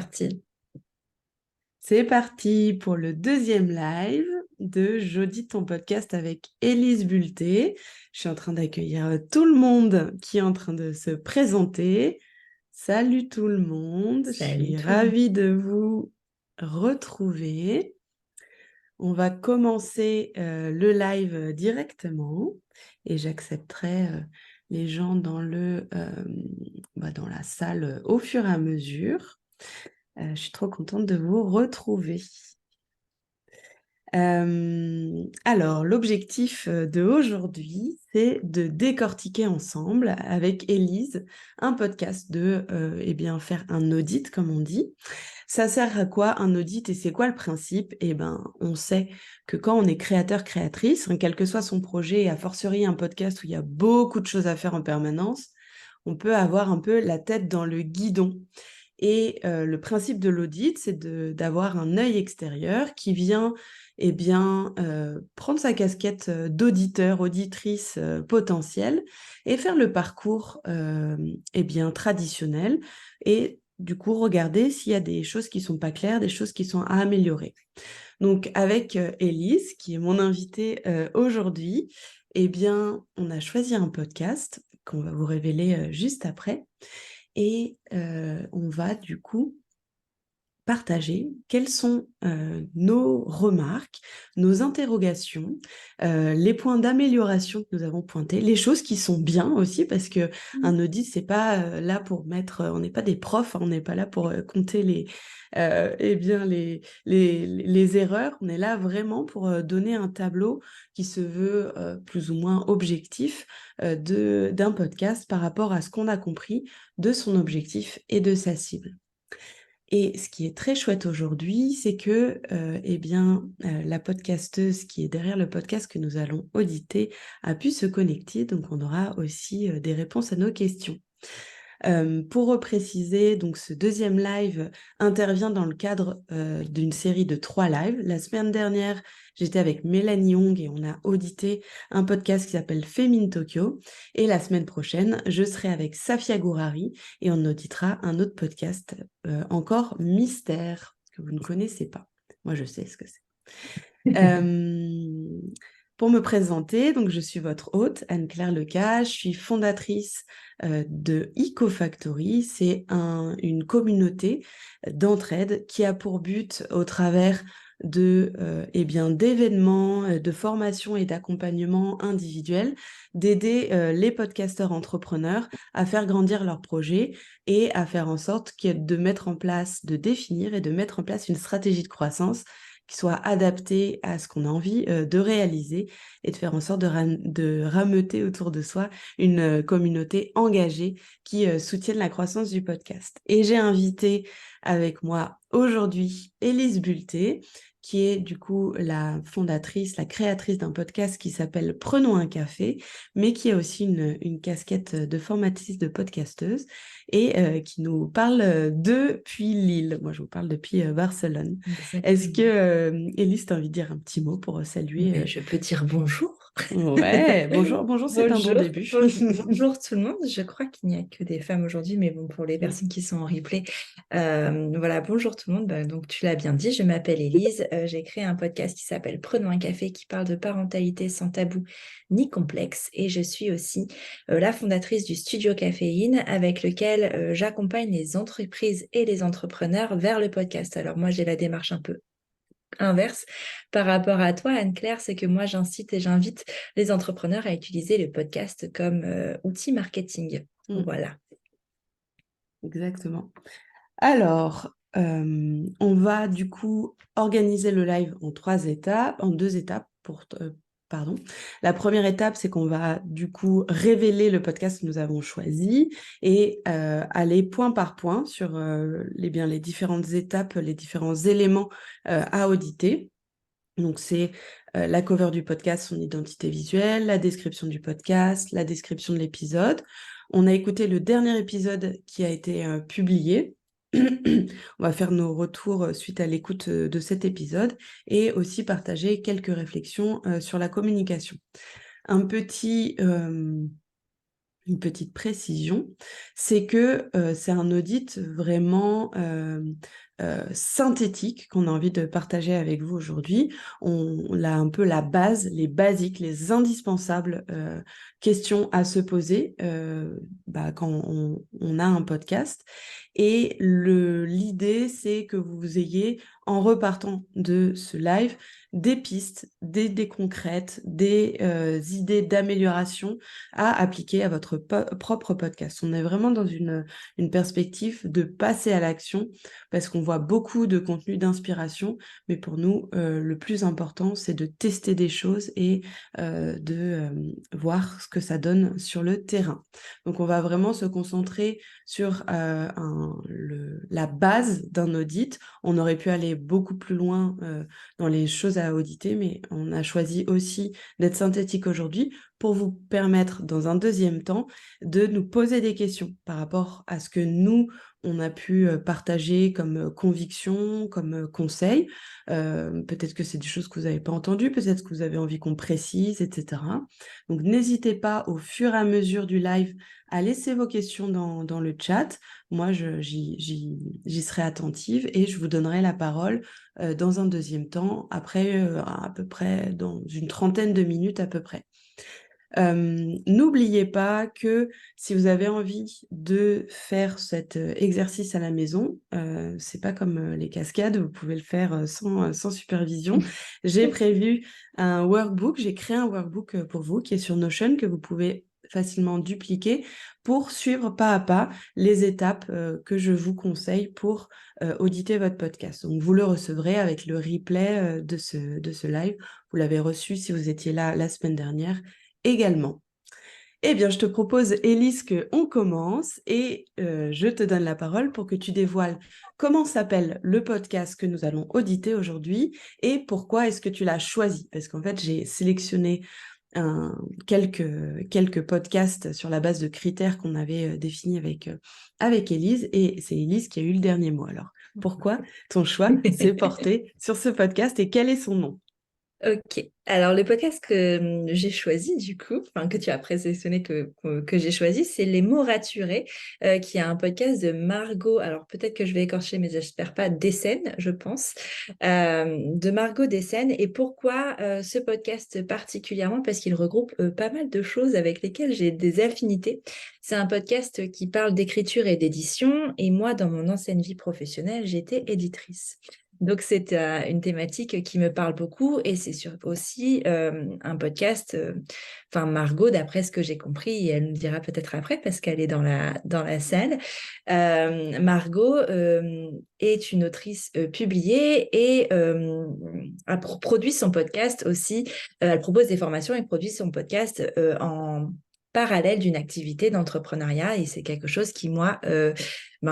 parti. C'est parti pour le deuxième live de J'audite ton podcast avec Élise Bulté. Je suis en train d'accueillir tout le monde qui est en train de se présenter. Salut tout le monde, je Salut suis tout le monde. ravie de vous retrouver. On va commencer le live directement et j'accepterai les gens dans dans la salle au fur et à mesure. Je suis trop contente de vous retrouver. Alors, l'objectif de aujourd'hui, c'est de décortiquer ensemble avec Élise un podcast de faire un audit, comme on dit. Ça sert à quoi un audit et c'est quoi le principe? On sait que quand on est créateur, créatrice, quel que soit son projet, et a fortiori un podcast où il y a beaucoup de choses à faire en permanence, on peut avoir un peu la tête dans le guidon. Et le principe de l'audit, c'est d'avoir un œil extérieur qui vient prendre sa casquette d'auditeur, auditrice potentielle et faire le parcours traditionnel et du coup regarder s'il y a des choses qui sont pas claires, des choses qui sont à améliorer. Donc avec Élise, qui est mon invitée aujourd'hui, on a choisi un podcast qu'on va vous révéler juste après. Et on va du coup partager quelles sont nos remarques, nos interrogations, les points d'amélioration que nous avons pointés, les choses qui sont bien aussi, parce que un audit, c'est pas là pour mettre, on n'est pas des profs, on n'est pas là pour compter les erreurs, on est là vraiment pour donner un tableau qui se veut plus ou moins objectif d'un podcast par rapport à ce qu'on a compris de son objectif et de sa cible. Et ce qui est très chouette aujourd'hui, c'est que la podcasteuse qui est derrière le podcast que nous allons auditer a pu se connecter, donc on aura aussi des réponses à nos questions. Pour repréciser, donc ce deuxième live intervient dans le cadre d'une série de 3 lives. La semaine dernière, j'étais avec Mélanie Young et on a audité un podcast qui s'appelle Féminin Tokyo. Et la semaine prochaine, je serai avec Safia Gourari et on auditera un autre podcast encore mystère que vous ne connaissez pas. Moi, je sais ce que c'est. Pour me présenter, donc je suis votre hôte, Anne-Claire Lecas, je suis fondatrice de EcoFactory. C'est une communauté d'entraide qui a pour but, au travers d'événements, de formations et d'accompagnement individuel, d'aider les podcasteurs entrepreneurs à faire grandir leurs projets et à faire en sorte de mettre en place, de définir et de mettre en place une stratégie de croissance qui soit adapté à ce qu'on a envie de réaliser et de faire en sorte de rameuter autour de soi une communauté engagée qui soutienne la croissance du podcast. Et j'ai invité avec moi aujourd'hui Élise Bulté, qui est du coup la fondatrice, la créatrice d'un podcast qui s'appelle Prenons un café, mais qui a aussi une casquette de formatrice de podcasteuse et qui nous parle depuis Lille. Moi, je vous parle depuis Barcelone. Est-ce que, Élise, tu as envie de dire un petit mot pour saluer Mais je peux dire bonjour. Ouais, bonjour, c'est un bon Bonjour, début. bonjour tout le monde. Je crois qu'il n'y a que des femmes aujourd'hui, mais bon, pour les personnes qui sont en replay, voilà, bonjour tout le monde. Donc, tu l'as bien dit, je m'appelle Élise. J'ai créé un podcast qui s'appelle Prenons un café, qui parle de parentalité sans tabou ni complexe. Et je suis aussi la fondatrice du Studio Caféine, avec lequel j'accompagne les entreprises et les entrepreneurs vers le podcast. Alors, moi, j'ai la démarche un peu inverse par rapport à toi, Anne-Claire, c'est que moi, j'incite et j'invite les entrepreneurs à utiliser le podcast comme outil marketing. Voilà. Exactement. Alors, on va du coup organiser le live en 2 étapes. Pardon. La première étape, c'est qu'on va du coup révéler le podcast que nous avons choisi et aller point par point sur les différentes étapes, les différents éléments à auditer. Donc, c'est la cover du podcast, son identité visuelle, la description du podcast, la description de l'épisode. On a écouté le dernier épisode qui a été publié. On va faire nos retours suite à l'écoute de cet épisode et aussi partager quelques réflexions sur la communication. Un petit une petite précision, c'est que c'est un audit vraiment synthétique qu'on a envie de partager avec vous aujourd'hui. On a un peu la base, les basiques, les indispensables questions à se poser quand on a un podcast. Et l'idée, c'est que vous ayez, en repartant de ce live, des pistes, des idées concrètes, des idées d'amélioration à appliquer à votre propre podcast. On est vraiment dans une perspective de passer à l'action parce qu'on voit beaucoup de contenu d'inspiration, mais pour nous, le plus important, c'est de tester des choses et de voir ce que ça donne sur le terrain. Donc, on va vraiment se concentrer sur la base d'un audit. On aurait pu aller beaucoup plus loin dans les choses à auditer, mais on a choisi aussi d'être synthétique aujourd'hui pour vous permettre, dans un deuxième temps, de nous poser des questions par rapport à ce que nous, on a pu partager comme conviction, comme conseil. Peut-être que c'est des choses que vous n'avez pas entendues, peut-être que vous avez envie qu'on précise, etc. Donc, n'hésitez pas au fur et à mesure du live à laisser vos questions dans le chat. Moi, j'y serai attentive et je vous donnerai la parole dans un deuxième temps, après à peu près dans une trentaine de minutes à peu près. N'oubliez pas que si vous avez envie de faire cet exercice à la maison, c'est pas comme les cascades, vous pouvez le faire sans supervision. J'ai prévu un workbook, j'ai créé un workbook pour vous qui est sur Notion que vous pouvez facilement dupliquer pour suivre pas à pas les étapes que je vous conseille pour auditer votre podcast. Donc vous le recevrez avec le replay de ce live. Vous l'avez reçu si vous étiez là la semaine dernière également. Eh bien, je te propose, Élise, qu'on commence et je te donne la parole pour que tu dévoiles comment s'appelle le podcast que nous allons auditer aujourd'hui et pourquoi est-ce que tu l'as choisi. Parce qu'en fait, j'ai sélectionné quelques podcasts sur la base de critères qu'on avait définis avec Élise et c'est Élise qui a eu le dernier mot. Alors, pourquoi ton choix s'est porté sur ce podcast et quel est son nom? Ok, alors le podcast que j'ai choisi du coup, enfin que tu as présélectionné, que j'ai choisi, c'est Les mots raturés, qui est un podcast de Margot, alors peut-être que je vais écorcher, mais j'espère pas, Dessène, je pense, de Margot Dessène. Et pourquoi ce podcast particulièrement? Parce qu'il regroupe pas mal de choses avec lesquelles j'ai des affinités. C'est un podcast qui parle d'écriture et d'édition, et moi, dans mon ancienne vie professionnelle, j'étais éditrice. Donc, c'est une thématique qui me parle beaucoup et c'est aussi un podcast, enfin Margot, d'après ce que j'ai compris, et elle me dira peut-être après parce qu'elle est dans la salle, Margot est une autrice publiée et produit son podcast aussi, elle propose des formations et produit son podcast en parallèle d'une activité d'entrepreneuriat et c'est quelque chose qui, moi,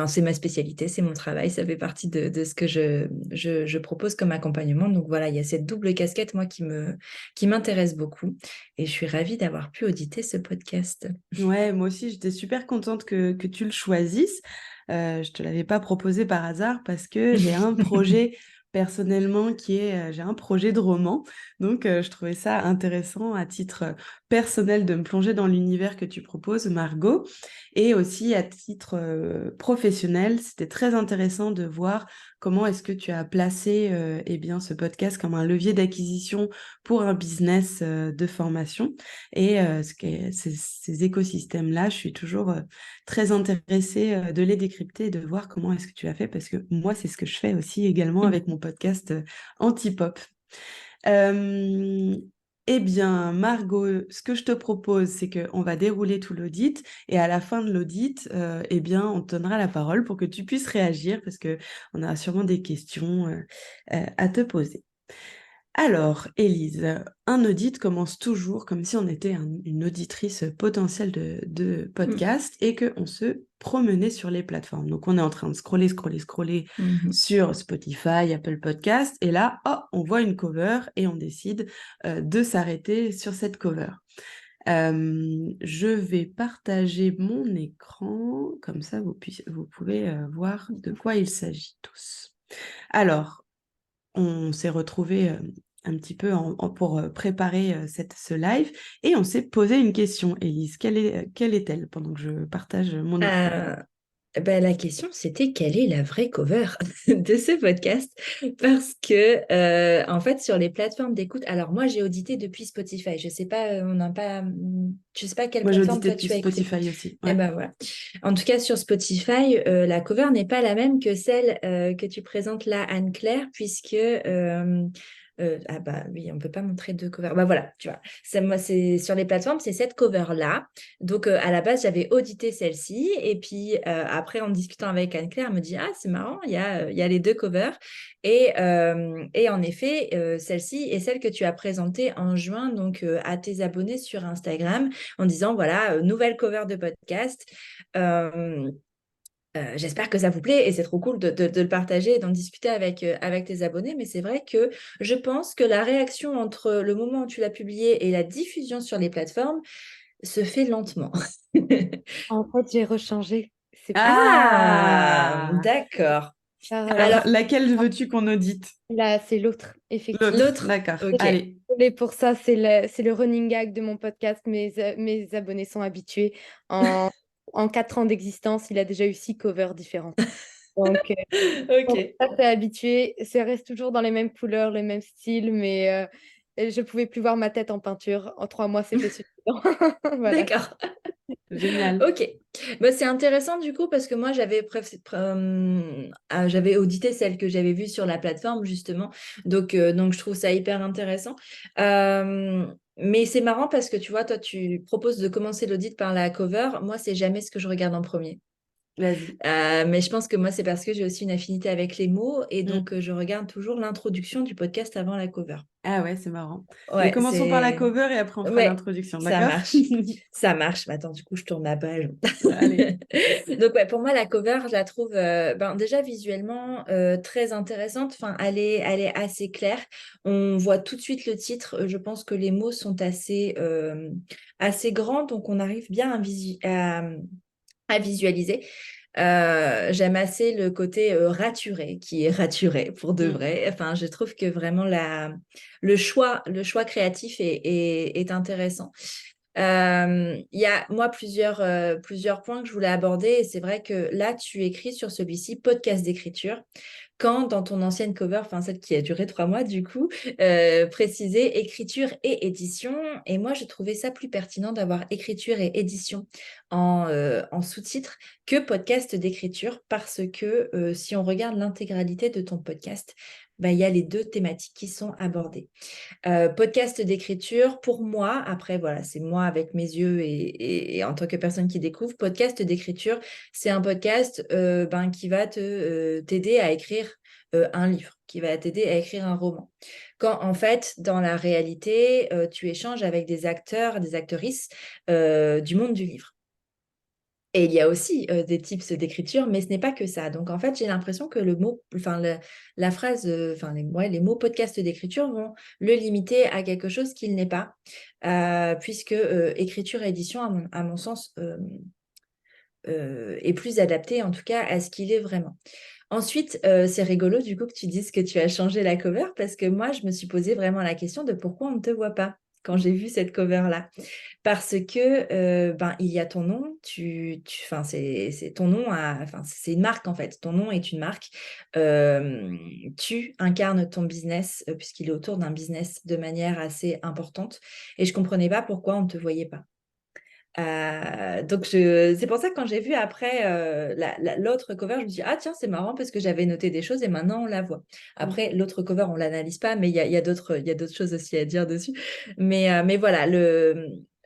c'est ma spécialité, c'est mon travail, ça fait partie de ce que je propose comme accompagnement. Donc voilà, il y a cette double casquette, moi, qui m'intéresse beaucoup. Et je suis ravie d'avoir pu auditer ce podcast. Ouais, moi aussi, j'étais super contente que tu le choisisses. Je te l'avais pas proposé par hasard parce que j'ai un projet personnellement j'ai un projet de roman. Donc, je trouvais ça intéressant à titre personnel de me plonger dans l'univers que tu proposes, Margot. Et aussi à titre professionnel, c'était très intéressant de voir comment est-ce que tu as placé ce podcast comme un levier d'acquisition pour un business de formation. Et ces écosystèmes-là, je suis toujours très intéressée de les décrypter et de voir comment est-ce que tu as fait, parce que moi, c'est ce que je fais aussi également avec mon podcast Antipop. Euh, eh bien, Margot, ce que je te propose, c'est qu'on va dérouler tout l'audit et à la fin de l'audit, on te donnera la parole pour que tu puisses réagir parce qu'on a sûrement des questions à te poser. Alors, Élise, un audit commence toujours comme si on était une auditrice potentielle de podcast et qu'on se promenait sur les plateformes. Donc, on est en train de scroller sur Spotify, Apple Podcast, et là, on voit une cover et on décide de s'arrêter sur cette cover. Je vais partager mon écran, comme ça vous pouvez voir de quoi il s'agit tous. Alors, on s'est retrouvés un petit peu pour préparer ce live et on s'est posé une question. Élise, quelle est-elle pendant que je partage mon écran? Euh, la question, c'était quelle est la vraie cover de ce podcast? Parce que, en fait, sur les plateformes d'écoute, alors moi, j'ai audité depuis Spotify. Je sais pas, on n'a pas, je sais pas quelle Moi, j'ai plateforme audité toi depuis tu as écouté. Spotify aussi. Eh Ouais. ben voilà. En tout cas, sur Spotify, la cover n'est pas la même que celle que tu présentes là, Anne-Claire, puisque ah bah oui, on peut pas montrer deux covers. Bah voilà, tu vois. Moi, c'est sur les plateformes, c'est cette cover-là. Donc à la base, j'avais audité celle-ci, et puis après, en discutant avec Anne-Claire, elle me dit, ah, c'est marrant, il y a les deux covers. Et en effet, celle-ci est celle que tu as présentée en juin donc à tes abonnés sur Instagram en disant, voilà, nouvelle cover de podcast. Euh, J'espère que ça vous plaît et c'est trop cool de le partager et d'en discuter avec tes abonnés. Mais c'est vrai que je pense que la réaction entre le moment où tu l'as publié et la diffusion sur les plateformes se fait lentement. En fait, j'ai rechangé. C'est pour Ah, Ah! d'accord. ça. Alors, Alors, laquelle veux-tu qu'on audite? Là, c'est l'autre, effectivement. L'autre, l'autre, d'accord. ok. Allez. Et pour ça, c'est le running gag de mon podcast. Mes abonnés sont habitués. En 4 ans d'existence, il a déjà eu 6 covers différentes. Donc, on Ok. est assez habitué. Ça reste toujours dans les mêmes couleurs, le même style, mais je pouvais plus voir ma tête en peinture. En 3 mois, c'était suffisant. Voilà. D'accord. Génial. Ok. Bah, c'est intéressant du coup parce que moi j'avais audité celle que j'avais vue sur la plateforme justement. Donc je trouve ça hyper intéressant. Mais c'est marrant parce que tu vois, toi tu proposes de commencer l'audit par la cover. Moi, c'est jamais ce que je regarde en premier. Vas-y. Mais je pense que moi, c'est parce que j'ai aussi une affinité avec les mots et Mm. donc je regarde toujours l'introduction du podcast avant la cover. Ah ouais, c'est marrant. Mais Ouais, commençons par la c'est... cover et après on fera Ouais, l'introduction, ça d'accord? marche. Ça marche. Mais attends, du coup, je tourne la page. Allez. Donc, ouais, pour moi, la cover, je la trouve déjà visuellement très intéressante. Enfin, elle est assez claire. On voit tout de suite le titre. Je pense que les mots sont assez grands, donc on arrive bien à visualiser. J'aime assez le côté raturé, qui est raturé pour de Mm. vrai. Enfin, je trouve que vraiment le choix créatif est intéressant. Il y a, moi, plusieurs points que je voulais aborder. Et c'est vrai que là, tu écris sur celui-ci podcast d'écriture. Quand dans ton ancienne cover, enfin celle qui a duré 3 mois du coup, précisé écriture et édition. Et moi, je trouvais ça plus pertinent d'avoir écriture et édition en sous-titre que podcast d'écriture parce que si on regarde l'intégralité de ton podcast, bah, il y a les deux thématiques qui sont abordées. Podcast d'écriture, pour moi, après, voilà, c'est moi avec mes yeux et en tant que personne qui découvre, podcast d'écriture, c'est un podcast qui va t'aider à écrire un livre, qui va t'aider à écrire un roman. Quand, en fait, dans la réalité, tu échanges avec des acteurs, des actrices du monde du livre. Et il y a aussi des types d'écriture, mais ce n'est pas que ça. Donc, en fait, j'ai l'impression que la phrase, les mots podcast d'écriture vont le limiter à quelque chose qu'il n'est pas, puisque écriture et édition, à mon sens, est plus adapté, en tout cas, à ce qu'il est vraiment. Ensuite, c'est rigolo, du coup, que tu dises que tu as changé la cover, parce que moi, je me suis posé vraiment la question de pourquoi on ne te voit pas quand j'ai vu cette cover-là. Parce que il y a ton nom, enfin, c'est ton nom, enfin, c'est une marque en fait. Ton nom est une marque. Tu incarnes ton business puisqu'il est autour d'un business de manière assez importante. Et je comprenais pas pourquoi on ne te voyait pas. C'est pour ça que quand j'ai vu après l'autre cover, je me suis dit, ah tiens, c'est marrant parce que j'avais noté des choses et maintenant on la voit. Mm. Après, l'autre cover, on l'analyse pas, mais il y a d'autres choses aussi à dire dessus. Mais voilà,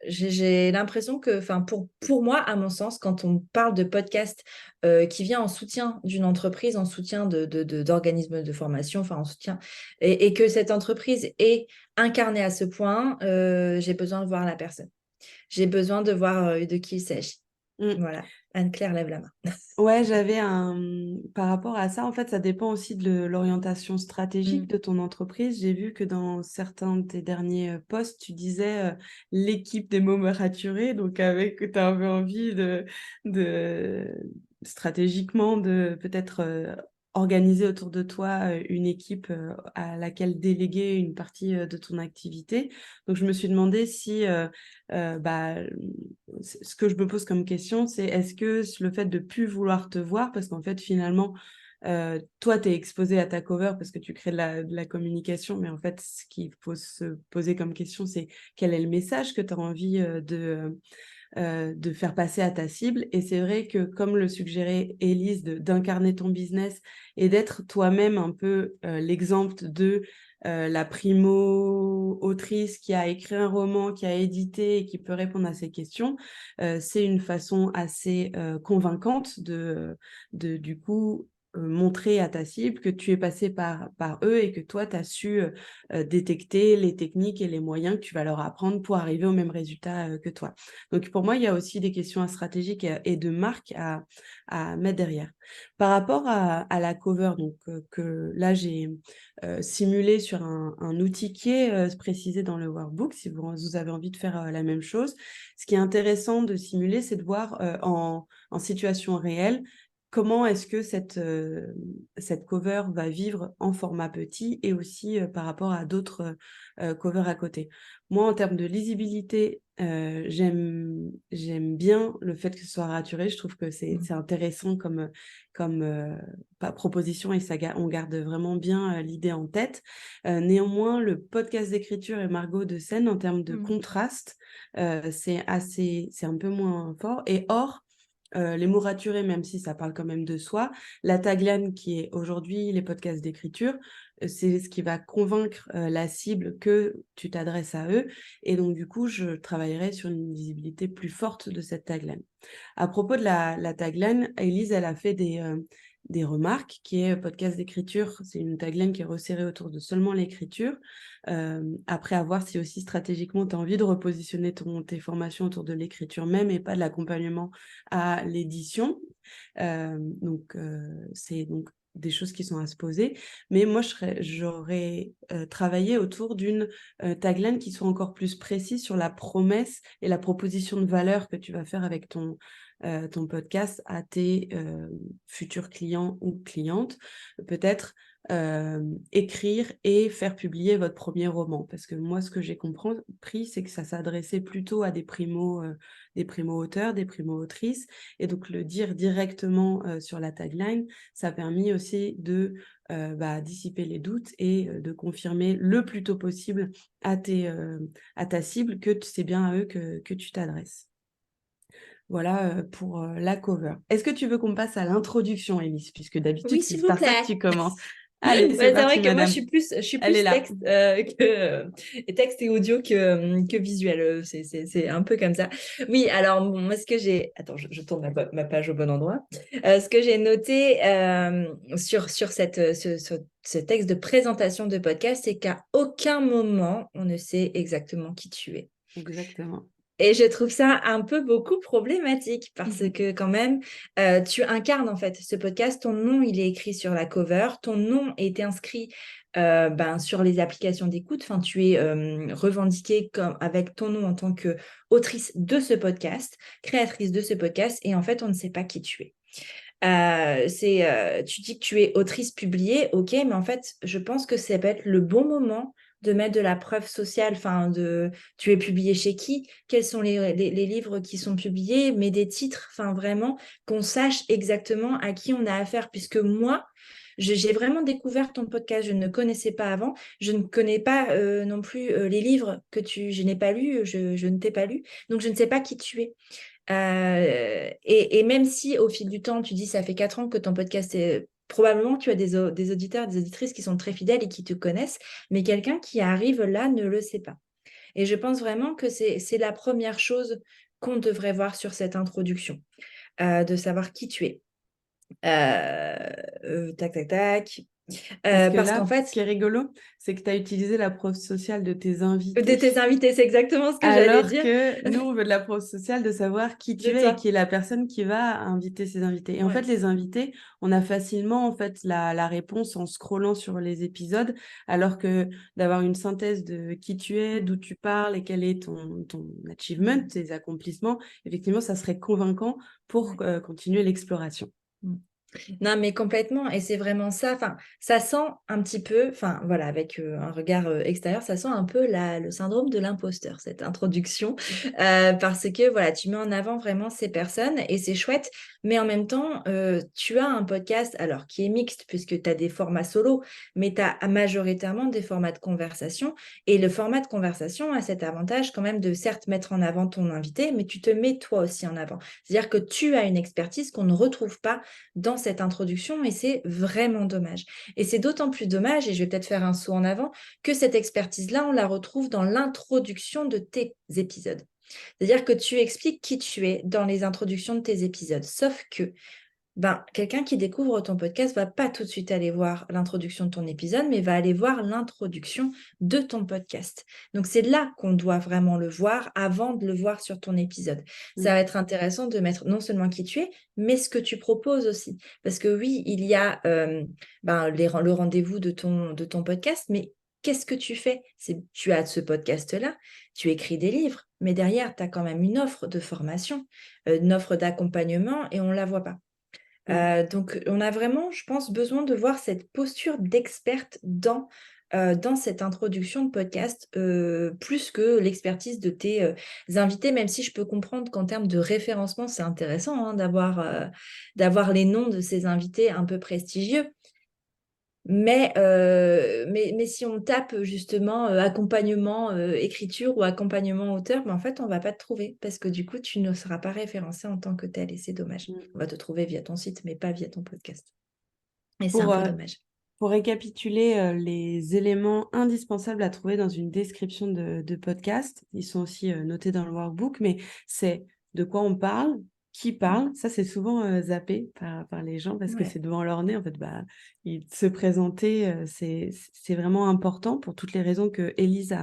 j'ai l'impression que, enfin, pour moi, à mon sens, quand on parle de podcast qui vient en soutien d'une entreprise, en soutien d'organismes de formation, enfin en soutien, et que cette entreprise est incarnée à ce point, j'ai besoin de voir la personne. J'ai besoin de voir de qui il s'agit. Mm. Voilà. Anne-Claire lève la main. Ouais, par rapport à ça, en fait, ça dépend aussi de l'orientation stratégique Mm. de ton entreprise. J'ai vu que dans certains de tes derniers posts, tu disais l'équipe des mots me rassurer, donc tu avais envie de stratégiquement de peut-être organiser autour de toi une équipe à laquelle déléguer une partie de ton activité. Donc, je me suis demandé si, ce que je me pose comme question, c'est est-ce que le fait de plus vouloir te voir, parce qu'en fait, finalement, toi, tu es exposé à ta cover parce que tu crées de la communication, mais en fait, ce qu'il faut se poser comme question, c'est quel est le message que tu as envie de faire passer à ta cible. Et c'est vrai que, comme le suggérait Élise, d'incarner ton business et d'être toi-même un peu l'exemple de la primo-autrice qui a écrit un roman, qui a édité et qui peut répondre à ces questions, c'est une façon assez convaincante du coup, montrer à ta cible que tu es passé par eux et que toi, tu as su détecter les techniques et les moyens que tu vas leur apprendre pour arriver au même résultat que toi. Donc, pour moi, il y a aussi des questions stratégiques et de marque à mettre derrière. Par rapport à la cover, donc, que là, j'ai simulé sur un outil qui est précisé dans le workbook, si vous avez envie de faire la même chose. Ce qui est intéressant de simuler, c'est de voir en situation réelle comment est-ce que cette cover va vivre en format petit et aussi par rapport à d'autres covers à côté. Moi, en termes de lisibilité, j'aime bien le fait que ce soit raturé. Je trouve que c'est intéressant comme proposition et on garde vraiment bien l'idée en tête. Néanmoins, le podcast d'écriture et Margot de scène, en termes de contraste, c'est un peu moins fort. Et or, les mots raturés, même si ça parle quand même de soi, la tagline qui est aujourd'hui les podcasts d'écriture, c'est ce qui va convaincre la cible que tu t'adresses à eux. Et donc, du coup, je travaillerai sur une visibilité plus forte de cette tagline. À propos de la tagline, Elise, elle a fait des remarques, qui est podcast d'écriture. C'est une tagline qui est resserrée autour de seulement l'écriture. Après, à voir si aussi stratégiquement, tu as envie de repositionner tes formations autour de l'écriture même et pas de l'accompagnement à l'édition. C'est donc des choses qui sont à se poser. Mais moi, j'aurais travaillé autour d'une tagline qui soit encore plus précise sur la promesse et la proposition de valeur que tu vas faire avec ton podcast à tes futurs clients ou clientes. Peut-être écrire et faire publier votre premier roman. Parce que moi, ce que j'ai compris, c'est que ça s'adressait plutôt à des primo-auteurs, des primo-autrices. Et donc, le dire directement sur la tagline, ça a permis aussi de dissiper les doutes et de confirmer le plus tôt possible à ta cible que c'est bien à eux que tu t'adresses. Voilà pour la cover. Est-ce que tu veux qu'on passe à l'introduction, Élise, puisque d'habitude, Oui, c'est s'il vous par ça que plaît. tu commences. Allez, c'est Ouais, c'est parti, vrai que moi, madame. je suis Elle est plus là. texte et audio que visuel. C'est un peu comme ça. Oui, alors, bon, moi, ce que j'ai... Attends, je tourne ma page au bon endroit. Ce que j'ai noté sur ce texte de présentation de podcast, c'est qu'à aucun moment, on ne sait exactement qui tu es. Exactement. Et je trouve ça un peu beaucoup problématique parce que quand même, tu incarnes en fait ce podcast. Ton nom, il est écrit sur la cover. Ton nom est inscrit sur les applications d'écoute. Enfin, tu es revendiquée avec ton nom en tant qu'autrice de ce podcast, créatrice de ce podcast. Et en fait, on ne sait pas qui tu es. Tu dis que tu es autrice publiée, ok, mais en fait, je pense que ça peut être le bon moment de mettre de la preuve sociale, tu es publié chez qui, quels sont les livres qui sont publiés, mais des titres, vraiment, qu'on sache exactement à qui on a affaire, puisque moi, j'ai vraiment découvert ton podcast, je ne connaissais pas avant, je ne connais pas non plus les livres je n'ai pas lu, je ne t'ai pas lu, donc je ne sais pas qui tu es. Et même si au fil du temps, tu dis ça fait 4 ans que ton podcast est... Probablement, tu as des auditeurs, des auditrices qui sont très fidèles et qui te connaissent, mais quelqu'un qui arrive là ne le sait pas. Et je pense vraiment que c'est la première chose qu'on devrait voir sur cette introduction, de savoir qui tu es. Tac, tac, tac. Parce que Parce là, qu'en fait, ce qui est rigolo, c'est que tu as utilisé la preuve sociale de tes de invités. tes invités, c'est exactement ce que j'allais Alors dire que nous, on veut de la preuve sociale de savoir qui de tu es et toi. qui est la personne qui va inviter ses invités. Et en Ouais. fait, les invités, on a facilement en fait la réponse en scrollant sur les épisodes, alors que d'avoir une synthèse de qui tu es, d'où tu parles et quel est ton achievement, tes accomplissements, effectivement, ça serait convaincant pour continuer l'exploration. Non, mais complètement. Et c'est vraiment ça. Enfin, ça sent un petit peu, enfin, voilà, avec un regard extérieur, ça sent un peu le syndrome de l'imposteur, cette introduction, parce que voilà, tu mets en avant vraiment ces personnes et c'est chouette. Mais en même temps, tu as un podcast, alors qui est mixte, puisque tu as des formats solo, mais tu as majoritairement des formats de conversation. Et le format de conversation a cet avantage quand même de certes mettre en avant ton invité, mais tu te mets toi aussi en avant. C'est-à-dire que tu as une expertise qu'on ne retrouve pas dans cette introduction et c'est vraiment dommage. Et c'est d'autant plus dommage, et je vais peut-être faire un saut en avant, que cette expertise-là, on la retrouve dans l'introduction de tes épisodes. C'est-à-dire que tu expliques qui tu es dans les introductions de tes épisodes. Sauf que quelqu'un qui découvre ton podcast va pas tout de suite aller voir l'introduction de ton épisode, mais va aller voir l'introduction de ton podcast. Donc, c'est là qu'on doit vraiment le voir avant de le voir sur ton épisode. Ça va être intéressant de mettre non seulement qui tu es, mais ce que tu proposes aussi. Parce que oui, il y a le rendez-vous de ton podcast, mais qu'est-ce que tu fais? Tu as ce podcast-là, tu écris des livres, mais derrière, tu as quand même une offre de formation, une offre d'accompagnement et on ne la voit pas. Donc, on a vraiment, je pense, besoin de voir cette posture d'experte dans cette introduction de podcast, plus que l'expertise de tes invités, même si je peux comprendre qu'en termes de référencement, c'est intéressant hein, d'avoir les noms de ces invités un peu prestigieux. Mais si on tape justement accompagnement écriture ou accompagnement auteur, en fait, on ne va pas te trouver parce que du coup, tu ne seras pas référencé en tant que tel et c'est dommage. On va te trouver via ton site, mais pas via ton podcast. Et c'est un Pour, peu dommage. pour récapituler les éléments indispensables à trouver dans une description de podcast, ils sont aussi notés dans le workbook, mais c'est de quoi on parle, qui parle. Ça, c'est souvent zappé par les gens parce que Ouais. c'est devant leur nez. En fait, se présenter, c'est vraiment important pour toutes les raisons que Élise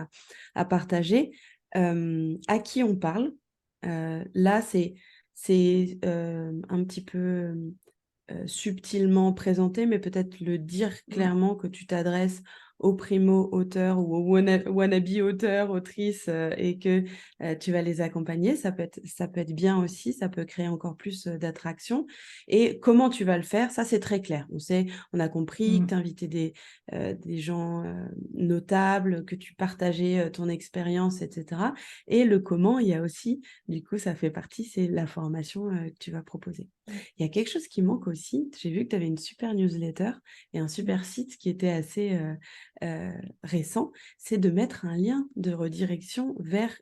a partagées. À qui on parle. Là, c'est un petit peu subtilement présenté, mais peut-être le dire clairement que tu t'adresses aux primo-auteurs ou aux wannabe auteurs, autrices et que tu vas les accompagner. Ça peut être bien aussi, ça peut créer encore plus d'attraction. Et comment tu vas le faire, ça c'est très clair. On a compris que tu invitais des gens notables, que tu partageais ton expérience, etc. Et le comment, il y a aussi, du coup, ça fait partie, c'est la formation que tu vas proposer. Il y a quelque chose qui manque aussi. J'ai vu que tu avais une super newsletter et un super site qui était assez récent. C'est de mettre un lien de redirection vers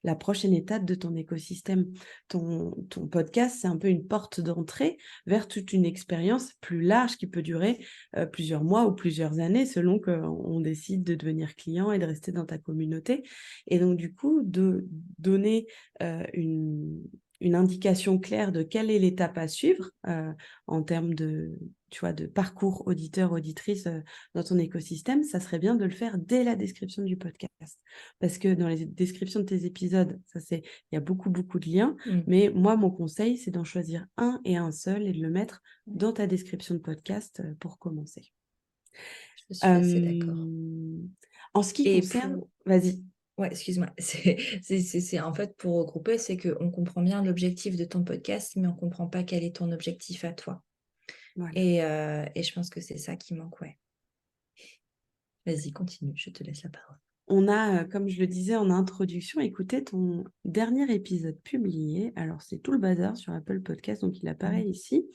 la prochaine étape de ton écosystème. Ton podcast, c'est un peu une porte d'entrée vers toute une expérience plus large qui peut durer plusieurs mois ou plusieurs années selon qu'on décide de devenir client et de rester dans ta communauté. Et donc, du coup, de donner une indication claire de quelle est l'étape à suivre en termes de parcours auditeur-auditrice dans ton écosystème, ça serait bien de le faire dès la description du podcast. Parce que dans les descriptions de tes épisodes, il y a beaucoup, beaucoup de liens. Mais moi, mon conseil, c'est d'en choisir un et un seul et de le mettre dans ta description de podcast pour commencer. Je suis assez d'accord. En ce qui concerne... Vas-y. Ouais, excuse-moi. C'est en fait pour regrouper, c'est qu'on comprend bien l'objectif de ton podcast, mais on ne comprend pas quel est ton objectif à toi. Voilà. Et je pense que c'est ça qui manque, ouais. Vas-y, continue, je te laisse la parole. On a, comme je le disais en introduction, écouté ton dernier épisode publié. Alors, c'est tout le bazar sur Apple Podcast, donc il apparaît ici.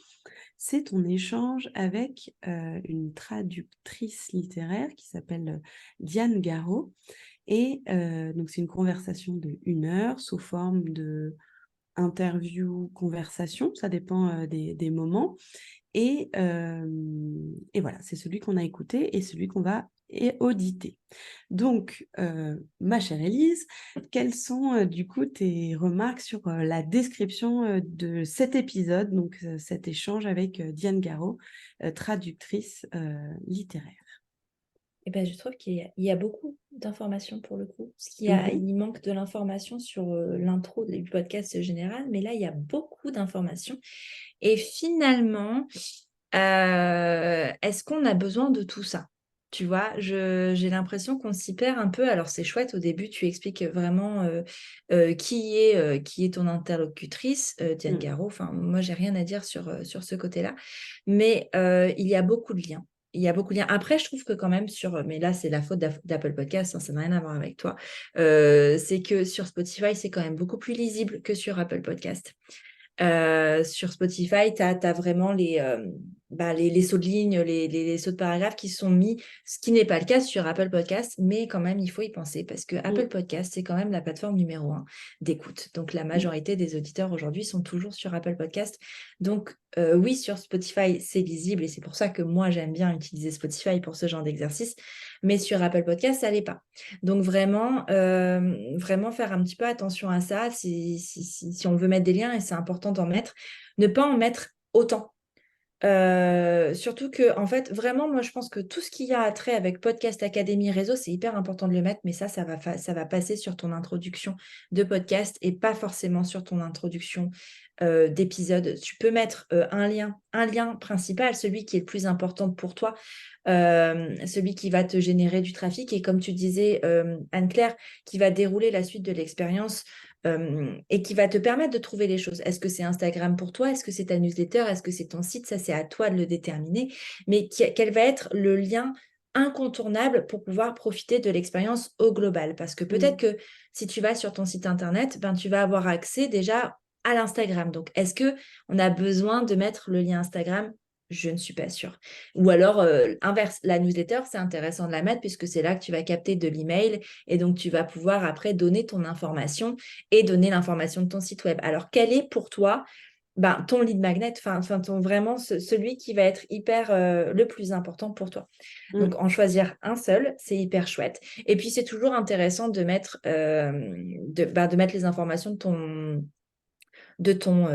C'est ton échange avec une traductrice littéraire qui s'appelle Diane Garot. Et donc, c'est une conversation de 1 heure sous forme de interview, conversation. Ça dépend des moments. Et voilà, c'est celui qu'on a écouté et celui qu'on va auditer. Donc, ma chère Élise, quelles sont du coup tes remarques sur la description de cet épisode, donc cet échange avec Diane Garot, traductrice littéraire? Eh ben, je trouve qu'il y a beaucoup d'informations pour le coup. Il manque de l'information sur l'intro du podcast général, mais là, il y a beaucoup d'informations. Et finalement, est-ce qu'on a besoin de tout ça? Tu vois, j'ai l'impression qu'on s'y perd un peu. Alors, c'est chouette, au début, tu expliques vraiment qui est ton interlocutrice, Diane Garot. Enfin, moi, j'ai rien à dire sur ce côté-là. Mais il y a beaucoup de liens. Il y a beaucoup de liens. Après, je trouve que quand même mais là, c'est la faute d'Apple Podcast, hein, ça n'a rien à voir avec toi. C'est que sur Spotify, c'est quand même beaucoup plus lisible que sur Apple Podcast. Sur Spotify, tu as vraiment les sauts de ligne, les sauts de paragraphes qui sont mis, ce qui n'est pas le cas sur Apple Podcast, mais quand même, il faut y penser parce que Apple Podcast, c'est quand même la plateforme numéro 1 d'écoute. Donc, la majorité des auditeurs aujourd'hui sont toujours sur Apple Podcast. Donc, oui, sur Spotify, c'est lisible et c'est pour ça que moi, j'aime bien utiliser Spotify pour ce genre d'exercice, mais sur Apple Podcast, ça l'est pas. Donc, vraiment faire un petit peu attention à ça si on veut mettre des liens, et c'est important d'en mettre, ne pas en mettre autant. Surtout que, en fait, vraiment, moi, je pense que tout ce qui a trait avec podcast, académie, réseau, c'est hyper important de le mettre, mais ça va passer sur ton introduction de podcast et pas forcément sur ton introduction d'épisode. Tu peux mettre un lien principal, celui qui est le plus important pour toi, celui qui va te générer du trafic et, comme tu disais, Anne-Claire, qui va dérouler la suite de l'expérience et qui va te permettre de trouver les choses. Est-ce que c'est Instagram pour toi? Est-ce que c'est ta newsletter? Est-ce que c'est ton site? Ça, c'est à toi de le déterminer. Mais quel va être le lien incontournable pour pouvoir profiter de l'expérience au global? Parce que peut-être que si tu vas sur ton site internet, tu vas avoir accès déjà à l'Instagram. Donc, est-ce qu'on a besoin de mettre le lien Instagram? Je ne suis pas sûre. Ou alors, inverse, la newsletter, c'est intéressant de la mettre puisque c'est là que tu vas capter de l'email et donc tu vas pouvoir après donner ton information et donner l'information de ton site web. Alors, quel est pour toi ton lead magnet, vraiment celui qui va être hyper le plus important pour toi? Donc, en choisir un seul, c'est hyper chouette. Et puis, c'est toujours intéressant de mettre, de mettre les informations de ton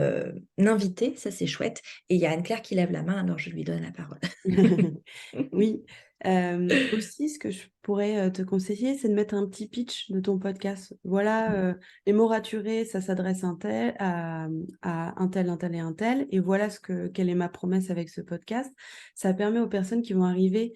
invité, ça c'est chouette. Et il y a Anne-Claire qui lève la main, alors je lui donne la parole. Oui, aussi ce que je pourrais te conseiller, c'est de mettre un petit pitch de ton podcast. Voilà, les mots raturés, ça s'adresse à un tel et un tel, et voilà quelle est ma promesse avec ce podcast. Ça permet aux personnes qui vont arriver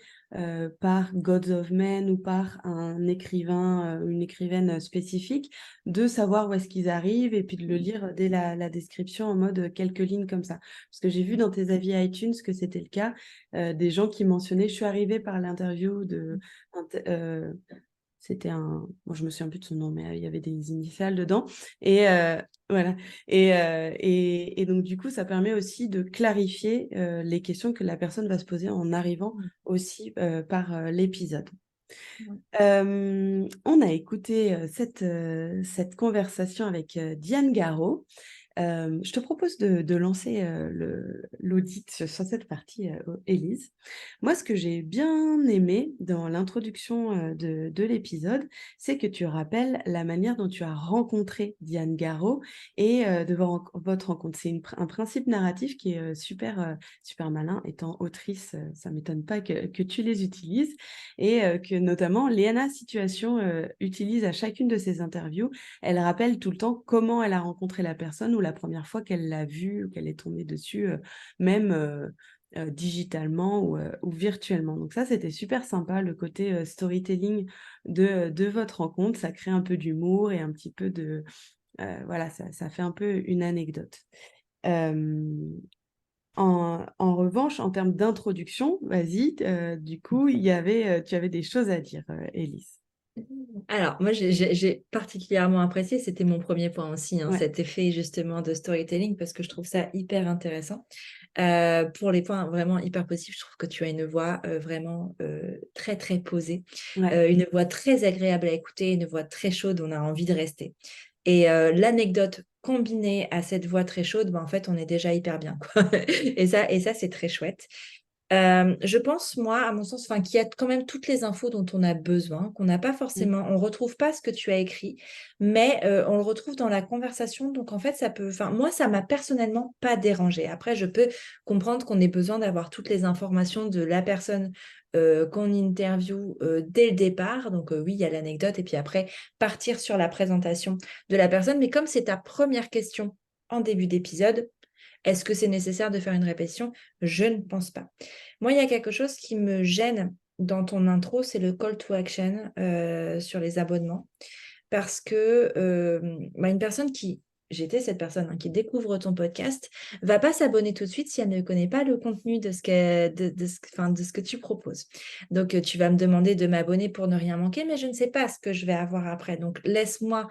par Gods of Men ou par un écrivain, une écrivaine spécifique, de savoir où est-ce qu'ils arrivent et puis de le lire dès la description en mode quelques lignes comme ça. Parce que j'ai vu dans tes avis iTunes que c'était le cas, des gens qui mentionnaient, je suis arrivée par l'interview de... c'était un... Bon, je me souviens plus de son nom, mais il y avait des initiales dedans. Et voilà. Et donc, du coup, ça permet aussi de clarifier les questions que la personne va se poser en arrivant aussi par l'épisode. On a écouté cette conversation avec Diane Garot. Je te propose de lancer l'audit sur cette partie, Élise. Moi, ce que j'ai bien aimé dans l'introduction de l'épisode, c'est que tu rappelles la manière dont tu as rencontré Diane Garot et de votre rencontre. C'est un principe narratif qui est super malin. Étant autrice, ça ne m'étonne pas que tu les utilises et que notamment Léana Situation utilise à chacune de ses interviews. Elle rappelle tout le temps comment elle a rencontré la personne ou la première fois qu'elle l'a vue ou qu'elle est tombée dessus, même digitalement ou virtuellement. Donc ça, c'était super sympa, le côté storytelling de votre rencontre. Ça crée un peu d'humour et un petit peu de... voilà, ça fait un peu une anecdote. En revanche, en termes d'introduction, vas-y, du coup, tu avais des choses à dire, Élise. Alors, moi, j'ai particulièrement apprécié, c'était mon premier point aussi, Ouais. cet effet justement de storytelling, parce que je trouve ça hyper intéressant. Pour les points vraiment hyper positifs, je trouve que tu as une voix vraiment très, très posée, Ouais. une voix très agréable à écouter, une voix très chaude, on a envie de rester. Et l'anecdote combinée à cette voix très chaude, en fait, on est déjà hyper bien, quoi. Et ça, c'est très chouette. Je pense, moi, à mon sens, qu'il y a quand même toutes les infos dont on a besoin, qu'on n'a pas forcément, on retrouve pas ce que tu as écrit, mais on le retrouve dans la conversation. Donc, en fait, moi, ça m'a personnellement pas dérangé. Après, je peux comprendre qu'on ait besoin d'avoir toutes les informations de la personne qu'on interviewe dès le départ. Donc, oui, il y a l'anecdote et puis après, partir sur la présentation de la personne. Mais comme c'est ta première question en début d'épisode, est-ce que c'est nécessaire de faire une répétition? Je ne pense pas. Moi, il y a quelque chose qui me gêne dans ton intro, c'est le call to action sur les abonnements. Parce que une personne j'étais cette personne qui découvre ton podcast, va pas s'abonner tout de suite si elle ne connaît pas le contenu de ce que tu proposes. Donc, tu vas me demander de m'abonner pour ne rien manquer, mais je ne sais pas ce que je vais avoir après. Donc, laisse-moi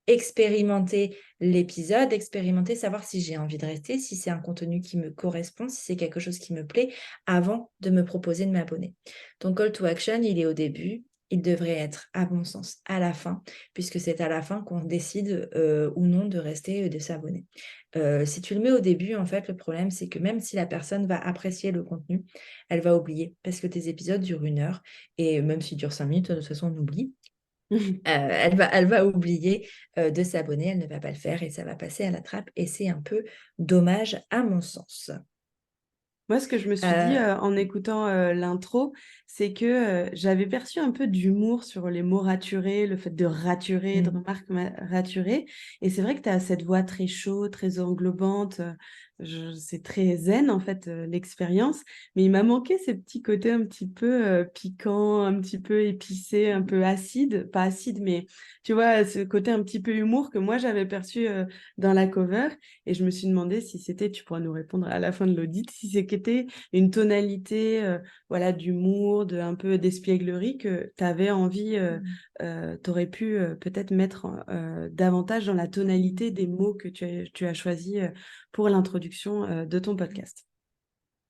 expérimenter l'épisode, expérimenter, savoir si j'ai envie de rester, si c'est un contenu qui me correspond, si c'est quelque chose qui me plaît, avant de me proposer de m'abonner. Ton call to action, il est au début. Il devrait être, à mon sens, à la fin, puisque c'est à la fin qu'on décide ou non de rester, de s'abonner. Si tu le mets au début, en fait, le problème, c'est que même si la personne va apprécier le contenu, elle va oublier, parce que tes épisodes durent 1 heure, et même s'ils durent 5 minutes, de toute façon, on oublie. Elle va oublier de s'abonner, elle ne va pas le faire, et ça va passer à la trappe, et c'est un peu dommage, à mon sens. Moi, ce que je me suis dit en écoutant l'intro, c'est que j'avais perçu un peu d'humour sur les mots raturés, le fait de raturer, de remarques raturées. Et c'est vrai que tu as cette voix très chaude, très englobante. C'est très zen, en fait, l'expérience. Mais il m'a manqué ces petits côtés un petit peu piquants, un petit peu épicés, un peu acides. Pas acide, mais tu vois, ce côté un petit peu humour que moi, j'avais perçu dans la cover. Et je me suis demandé si c'était, tu pourras nous répondre à la fin de l'audit, si c'était une tonalité voilà, d'humour, un peu d'espièglerie que tu avais envie, tu aurais pu peut-être mettre davantage dans la tonalité des mots que tu as choisis pour l'introduction de ton podcast.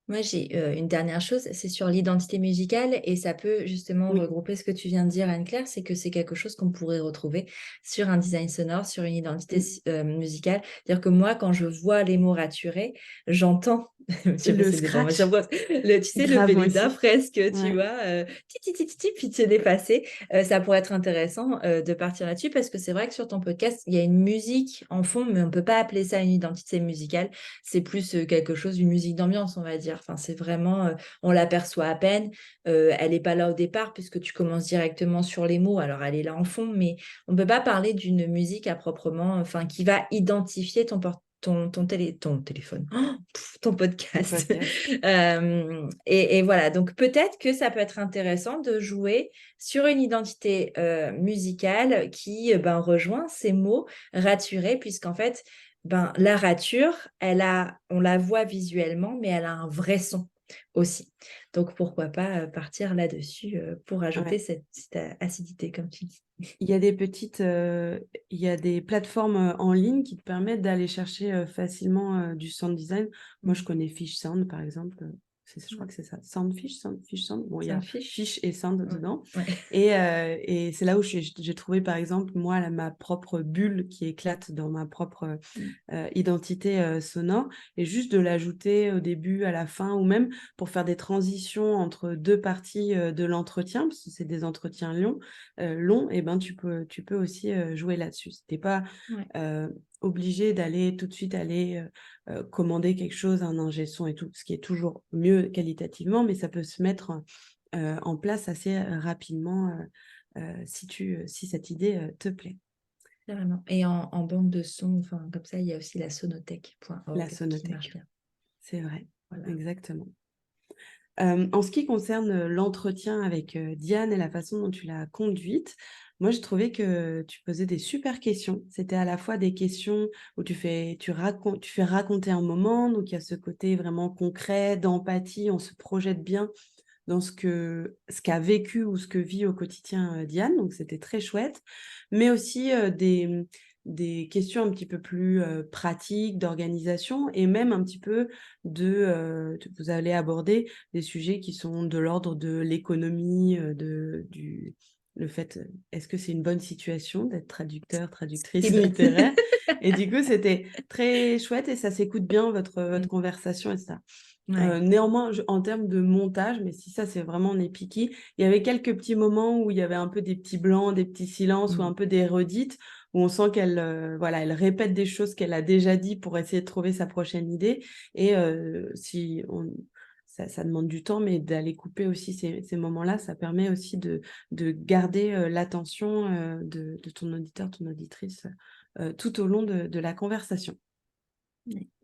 Moi, j'ai une dernière chose, c'est sur l'identité musicale et ça peut justement Oui. regrouper ce que tu viens de dire, Anne-Claire, c'est que c'est quelque chose qu'on pourrait retrouver sur un design sonore, sur une identité musicale. C'est-à-dire que moi, quand je vois les mots raturés, j'entends, je sais pas Le si c'est devant moi, scratch, tu sais, le grave moi Belinda aussi. presque, tu Ouais. vois, puis tu l'effacer. Ça pourrait être intéressant de partir là-dessus parce que c'est vrai que sur ton podcast, il y a une musique en fond, mais on ne peut pas appeler ça une identité musicale. C'est plus quelque chose, une musique d'ambiance, on va dire. Enfin, c'est vraiment, on l'aperçoit à peine. Elle n'est pas là au départ puisque tu commences directement sur les mots. Alors, elle est là en fond, mais on ne peut pas parler d'une musique à proprement, enfin, qui va identifier ton téléphone, ton podcast. Et voilà, donc peut-être que ça peut être intéressant de jouer sur une identité musicale qui rejoint ces mots raturés, puisqu'en fait, la rature, on la voit visuellement, mais elle a un vrai son aussi. Donc, pourquoi pas partir là-dessus pour ajouter cette acidité, comme tu dis. Il y a il y a des plateformes en ligne qui te permettent d'aller chercher facilement du sound design. Moi, je connais Fish Sound, par exemple. Je crois que c'est ça. Soundfish, Fish Sound. Bon, il y a Fish et Sound dedans. Ouais. Et c'est là où j'ai trouvé, par exemple, moi, ma propre bulle qui éclate dans ma propre identité sonore. Et juste de l'ajouter au début, à la fin, ou même pour faire des transitions entre deux parties de l'entretien, parce que c'est des entretiens longs, et tu peux aussi jouer là-dessus. Si t'es pas obligé d'aller tout de suite commander quelque chose, un ingé son et tout, ce qui est toujours mieux qualitativement, mais ça peut se mettre en place assez rapidement si cette idée te plaît. Carrément. Et en banque de son, enfin, comme ça, il y a aussi la sonothèque.org La qui sonothèque, marche bien. c'est vrai, Voilà. exactement. En ce qui concerne l'entretien avec Diane et la façon dont tu l'as conduite, moi, je trouvais que tu posais des super questions. C'était à la fois des questions où tu fais raconter un moment, donc il y a ce côté vraiment concret, d'empathie, on se projette bien dans ce qu'a vécu ou ce que vit au quotidien Diane, donc c'était très chouette, mais aussi des questions un petit peu plus pratiques, d'organisation, et même un petit peu vous allez aborder des sujets qui sont de l'ordre de l'économie, le fait, est-ce que c'est une bonne situation d'être traducteur, traductrice littéraire? Et du coup, c'était très chouette et ça s'écoute bien votre conversation, etc. Néanmoins, en termes de montage, mais si ça c'est vraiment on est piqué, il y avait quelques petits moments où il y avait un peu des petits blancs, des petits silences ou un peu des redites où on sent qu'elle elle répète des choses qu'elle a déjà dit pour essayer de trouver sa prochaine idée. Et ça demande du temps, mais d'aller couper aussi ces moments-là, ça permet aussi de garder l'attention de ton auditeur, ton auditrice tout au long de la conversation.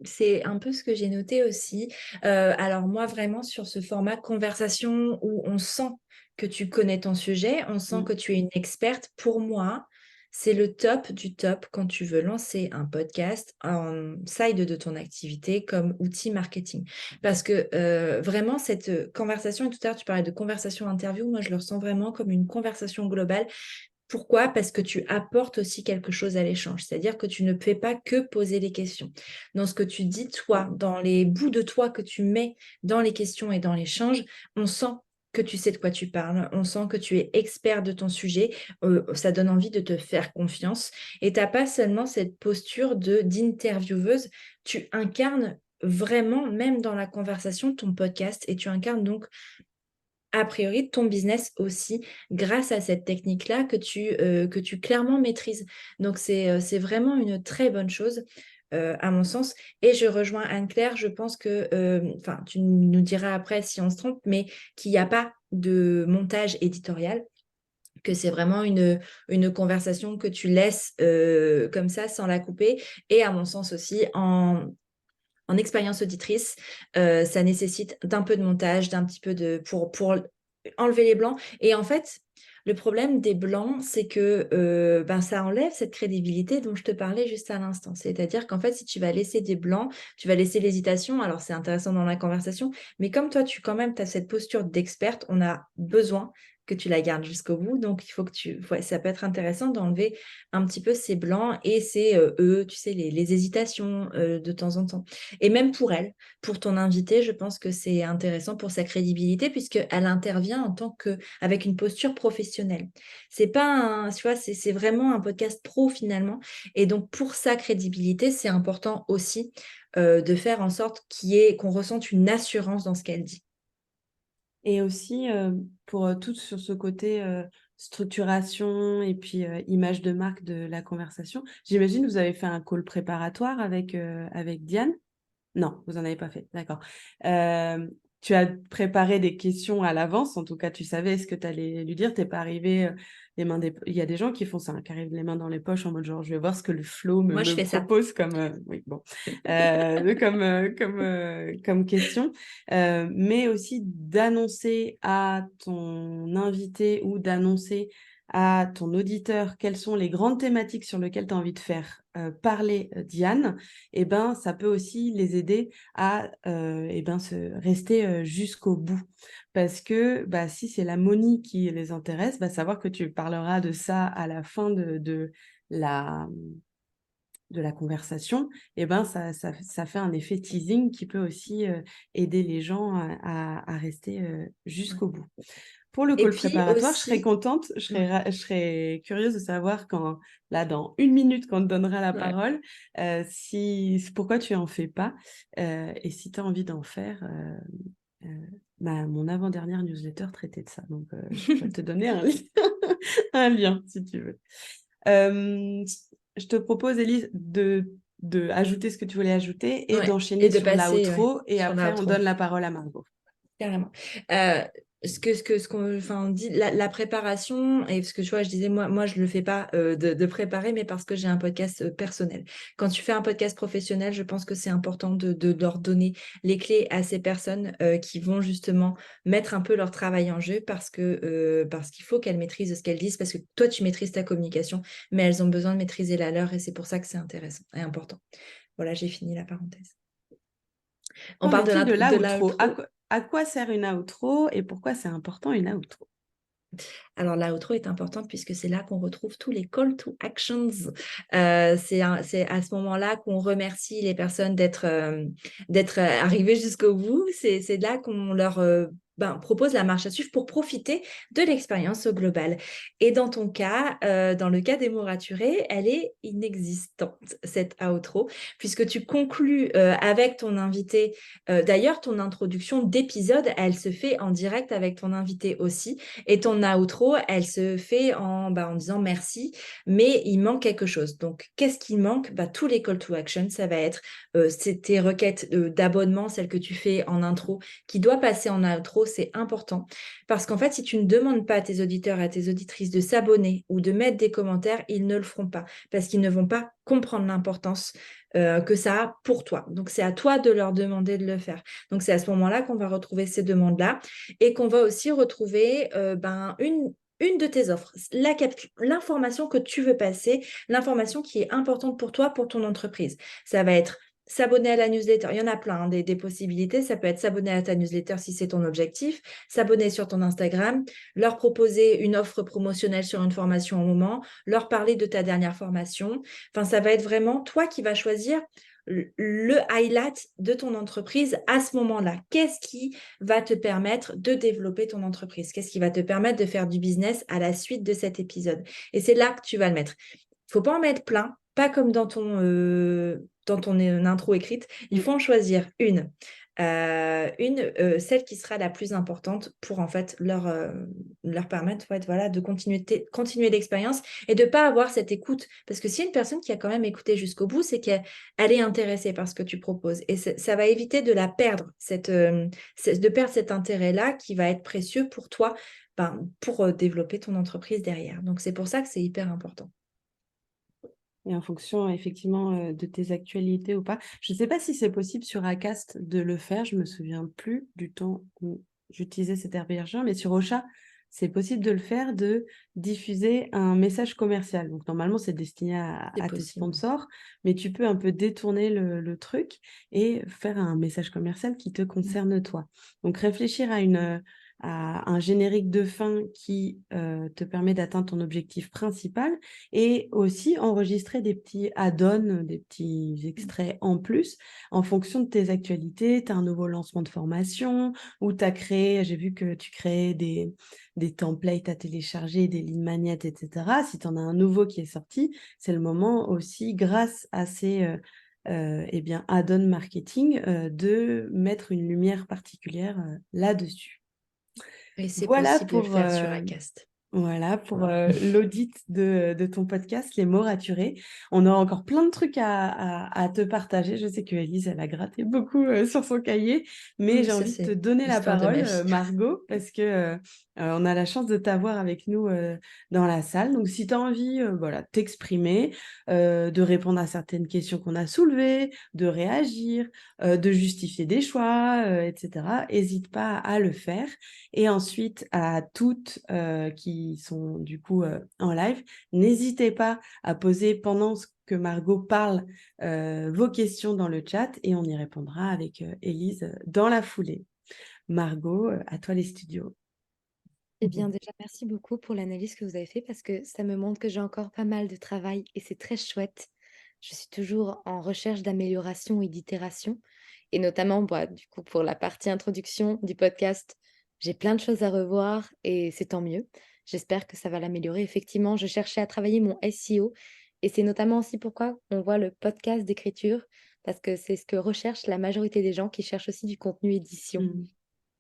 C'est un peu ce que j'ai noté aussi. Alors moi, vraiment, sur ce format conversation où on sent que tu connais ton sujet, on sent que tu es une experte, pour moi, c'est le top du top quand tu veux lancer un podcast en side de ton activité comme outil marketing. Parce que vraiment, cette conversation, et tout à l'heure, tu parlais de conversation interview, moi, je le ressens vraiment comme une conversation globale. Pourquoi? Parce que tu apportes aussi quelque chose à l'échange. C'est-à-dire que tu ne fais pas que poser les questions. Dans ce que tu dis, toi, dans les bouts de toi que tu mets dans les questions et dans l'échange, on sent que tu sais de quoi tu parles, on sent que tu es expert de ton sujet, ça donne envie de te faire confiance. Et tu n'as pas seulement cette posture d'intervieweuse, tu incarnes vraiment, même dans la conversation, ton podcast, et tu incarnes donc a priori ton business aussi grâce à cette technique-là que tu clairement maîtrises. Donc, c'est vraiment une très bonne chose, à mon sens. Et je rejoins Anne-Claire, je pense que, enfin, tu nous diras après si on se trompe, mais qu'il n'y a pas de montage éditorial, que c'est vraiment une conversation que tu laisses comme ça sans la couper. Et à mon sens aussi, en expérience auditrice, ça nécessite d'un peu de montage, d'un petit peu pour enlever les blancs. Et en fait, le problème des blancs, c'est que ben, ça enlève cette crédibilité dont je te parlais juste à l'instant. C'est-à-dire qu'en fait, si tu vas laisser des blancs, tu vas laisser l'hésitation. Alors, c'est intéressant dans la conversation, mais comme toi, tu quand même, tu as cette posture d'experte, on a besoin que tu la gardes jusqu'au bout. Donc, il faut que ouais, ça peut être intéressant d'enlever un petit peu ces blancs et ces tu sais, les hésitations de temps en temps. Et même pour elle, pour ton invité, je pense que c'est intéressant pour sa crédibilité puisqu'elle intervient en tant que avec une posture professionnelle. C'est pas tu vois, c'est vraiment un podcast pro finalement. Et donc pour sa crédibilité, c'est important aussi de faire en sorte qu'on ressente une assurance dans ce qu'elle dit. Et aussi, pour tout sur ce côté structuration et puis image de marque de la conversation, j'imagine que vous avez fait un call préparatoire avec Diane? Non, vous en avez pas fait, d'accord. Tu as préparé des questions à l'avance, en tout cas, tu savais ce que tu allais lui dire. T'es pas arrivé les mains des... Il y a des gens qui font ça, hein, qui arrivent les mains dans les poches en mode genre, je vais voir ce que le flow Moi, je me fais ça. propose comme, oui, bon, comme question, mais aussi d'annoncer à ton invité ou d'annoncer à ton auditeur quelles sont les grandes thématiques sur lesquelles tu as envie de faire parler Diane, et ben, ça peut aussi les aider à rester jusqu'au bout. Parce que bah, si c'est la Moni qui les intéresse, bah, savoir que tu parleras de ça à la fin de la conversation, et ben, ça fait un effet teasing qui peut aussi aider les gens à rester Ouais. jusqu'au bout. Pour le Et call puis préparatoire, je serais aussi, contente, ouais, je serais curieuse de savoir quand, là, dans 1 minute, quand on te donnera la ouais. parole, pourquoi tu en fais pas, et si tu as envie d'en faire. Mon avant-dernière newsletter traitait de ça, donc je peux te donner un lien si tu veux. Je te propose, Élise, de ajouter ce que tu voulais ajouter et Ouais. Et d'enchaîner de sur passer l'outro, et sur après on l'outro. donne la parole à Margot. Carrément. Ce qu'on enfin, dit, la préparation, et parce que tu vois, je disais, moi je ne le fais pas de préparer, mais parce que j'ai un podcast personnel. Quand tu fais un podcast professionnel, je pense que c'est important de leur donner les clés à ces personnes qui vont justement mettre un peu leur travail en jeu parce qu'il faut qu'elles maîtrisent ce qu'elles disent, parce que toi, tu maîtrises ta communication, mais elles ont besoin de maîtriser la leur, et c'est pour ça que c'est intéressant et important. Voilà, j'ai fini la parenthèse. On Qu'en parle est-il de de l'outro? l'outro. À quoi sert une outro et pourquoi c'est important une outro? Alors, l'outro est importante puisque c'est là qu'on retrouve tous les call to actions. C'est à ce moment-là qu'on remercie les personnes d'être arrivées jusqu'au bout. C'est là qu'on leur propose la marche à suivre pour profiter de l'expérience au global. Et dans ton cas, dans le cas des mots raturés, elle est inexistante, cette outro, puisque tu conclus avec ton invité. D'ailleurs, ton introduction d'épisode, elle se fait en direct avec ton invité aussi. Et ton outro, elle se fait en disant merci, mais il manque quelque chose. Donc, qu'est-ce qui manque? Tous les call to action, ça va être c'est tes requêtes d'abonnement, celles que tu fais en intro, qui doit passer en outro. c'est important. Parce qu'en fait, si tu ne demandes pas à tes auditeurs et à tes auditrices de s'abonner ou de mettre des commentaires, ils ne le feront pas parce qu'ils ne vont pas comprendre l'importance que ça a pour toi. Donc, c'est à toi de leur demander de le faire. Donc, c'est à ce moment-là qu'on va retrouver ces demandes-là et qu'on va aussi retrouver une de tes offres, l'information que tu veux passer, l'information qui est importante pour toi, pour ton entreprise. Ça va être s'abonner à la newsletter. Il y en a plein, des possibilités. Ça peut être s'abonner à ta newsletter si c'est ton objectif, s'abonner sur ton Instagram, leur proposer une offre promotionnelle sur une formation au moment, leur parler de ta dernière formation. Enfin, ça va être vraiment toi qui vas choisir le highlight de ton entreprise à ce moment-là. Qu'est-ce qui va te permettre de développer ton entreprise? Qu'est-ce qui va te permettre de faire du business à la suite de cet épisode? Et c'est là que tu vas le mettre. Il ne faut pas en mettre plein, pas comme dans ton intro écrite. Il faut en choisir une. Celle qui sera la plus importante pour en fait leur permettre voilà, de continuer l'expérience et de ne pas avoir cette écoute. Parce que si une personne qui a quand même écouté jusqu'au bout, c'est qu'elle est intéressée par ce que tu proposes. Et ça va éviter de la perdre, de perdre cet intérêt-là qui va être précieux pour toi pour développer ton entreprise derrière. Donc, c'est pour ça que c'est hyper important. Et en fonction, effectivement, de tes actualités ou pas. Je ne sais pas si c'est possible sur Acast de le faire. Je ne me souviens plus du temps où j'utilisais cet hébergeur, mais sur Ocha, c'est possible de le faire, de diffuser un message commercial. Donc, normalement, c'est destiné à tes sponsors, mais tu peux un peu détourner le truc et faire un message commercial qui te concerne toi. Donc, réfléchir à un générique de fin qui te permet d'atteindre ton objectif principal et aussi enregistrer des petits add-ons, des petits extraits en plus en fonction de tes actualités. Tu as un nouveau lancement de formation ou tu as créé, j'ai vu que tu créais des templates à télécharger, des lignes magnets, etc. Si tu en as un nouveau qui est sorti, c'est le moment aussi, grâce à ces add-on marketing, de mettre une lumière particulière là-dessus. Et c'est Voilà possible de le faire sur Acast. Voilà pour l'audit de ton podcast, Les mots raturés. On a encore plein de trucs à te partager. Je sais que Élise, elle a gratté beaucoup sur son cahier, mais Oui, j'ai envie de te donner la parole, Margot, parce que on a la chance de t'avoir avec nous dans la salle. Donc, si tu as envie voilà, t'exprimer, de répondre à certaines questions qu'on a soulevées, de réagir, de justifier des choix, etc., n'hésite pas à le faire. Et ensuite, à toutes qui sont du coup en live, n'hésitez pas à poser pendant que Margot parle vos questions dans le chat et on y répondra avec Élise dans la foulée. Margot, à toi les studios. Eh bien, déjà, merci beaucoup pour l'analyse que vous avez fait parce que ça me montre que j'ai encore pas mal de travail et c'est très chouette. Je suis toujours en recherche d'amélioration et d'itération. Et notamment, du coup, pour la partie introduction du podcast, j'ai plein de choses à revoir et c'est tant mieux. J'espère que ça va l'améliorer. Effectivement, je cherchais à travailler mon SEO et c'est notamment aussi pourquoi on voit le podcast d'écriture parce que c'est ce que recherche la majorité des gens qui cherchent aussi du contenu édition.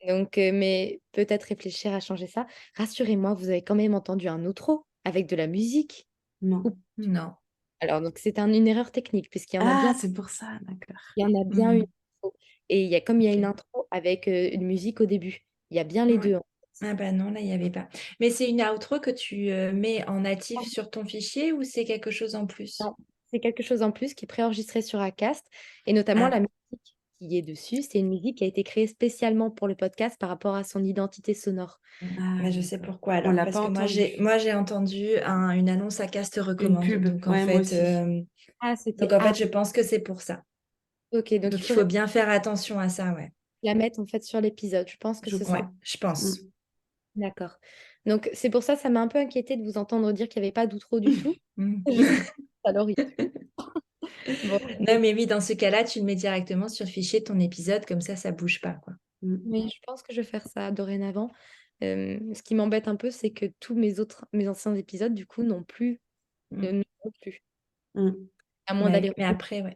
Donc, mais peut-être réfléchir à changer ça. Rassurez-moi, vous avez quand même entendu un outro avec de la musique? Non. Non. Alors, donc c'est une erreur technique puisqu'il y en a bien. C'est pour ça, d'accord. Il y en a bien une intro. Et il y a une intro avec une musique au début. Il y a bien les deux. Ah bah non, là, il n'y avait pas. Mais c'est une outro que tu mets en natif sur ton fichier ou c'est quelque chose en plus? Non, c'est quelque chose en plus qui est préenregistré sur Acast. Et notamment la musique qui est dessus, c'est une musique qui a été créée spécialement pour le podcast par rapport à son identité sonore. Je sais pourquoi On alors. l'a Parce pas que entendu. moi, j'ai entendu une annonce Acast Une recommande. pub, Donc, en ouais, moi fait, aussi. je pense que c'est pour ça. Ok, donc Donc, il il faut faut bien faire attention à ça, ouais. la mettre en fait sur l'épisode. Je pense que Je ce crois. Ouais, sera je pense. d'accord. Donc c'est pour ça, ça m'a un peu inquiétée de vous entendre dire qu'il n'y avait pas d'outro du tout. Alors, bon, Non, mais oui, dans ce cas-là, tu le mets directement sur le fichier de ton épisode, comme ça bouge pas, quoi. mais je pense que je vais faire ça dorénavant. Ce qui m'embête un peu, c'est que tous mes anciens épisodes, du coup, n'ont plus, ne n'ont plus. À moins d'aller Mais après, ouais.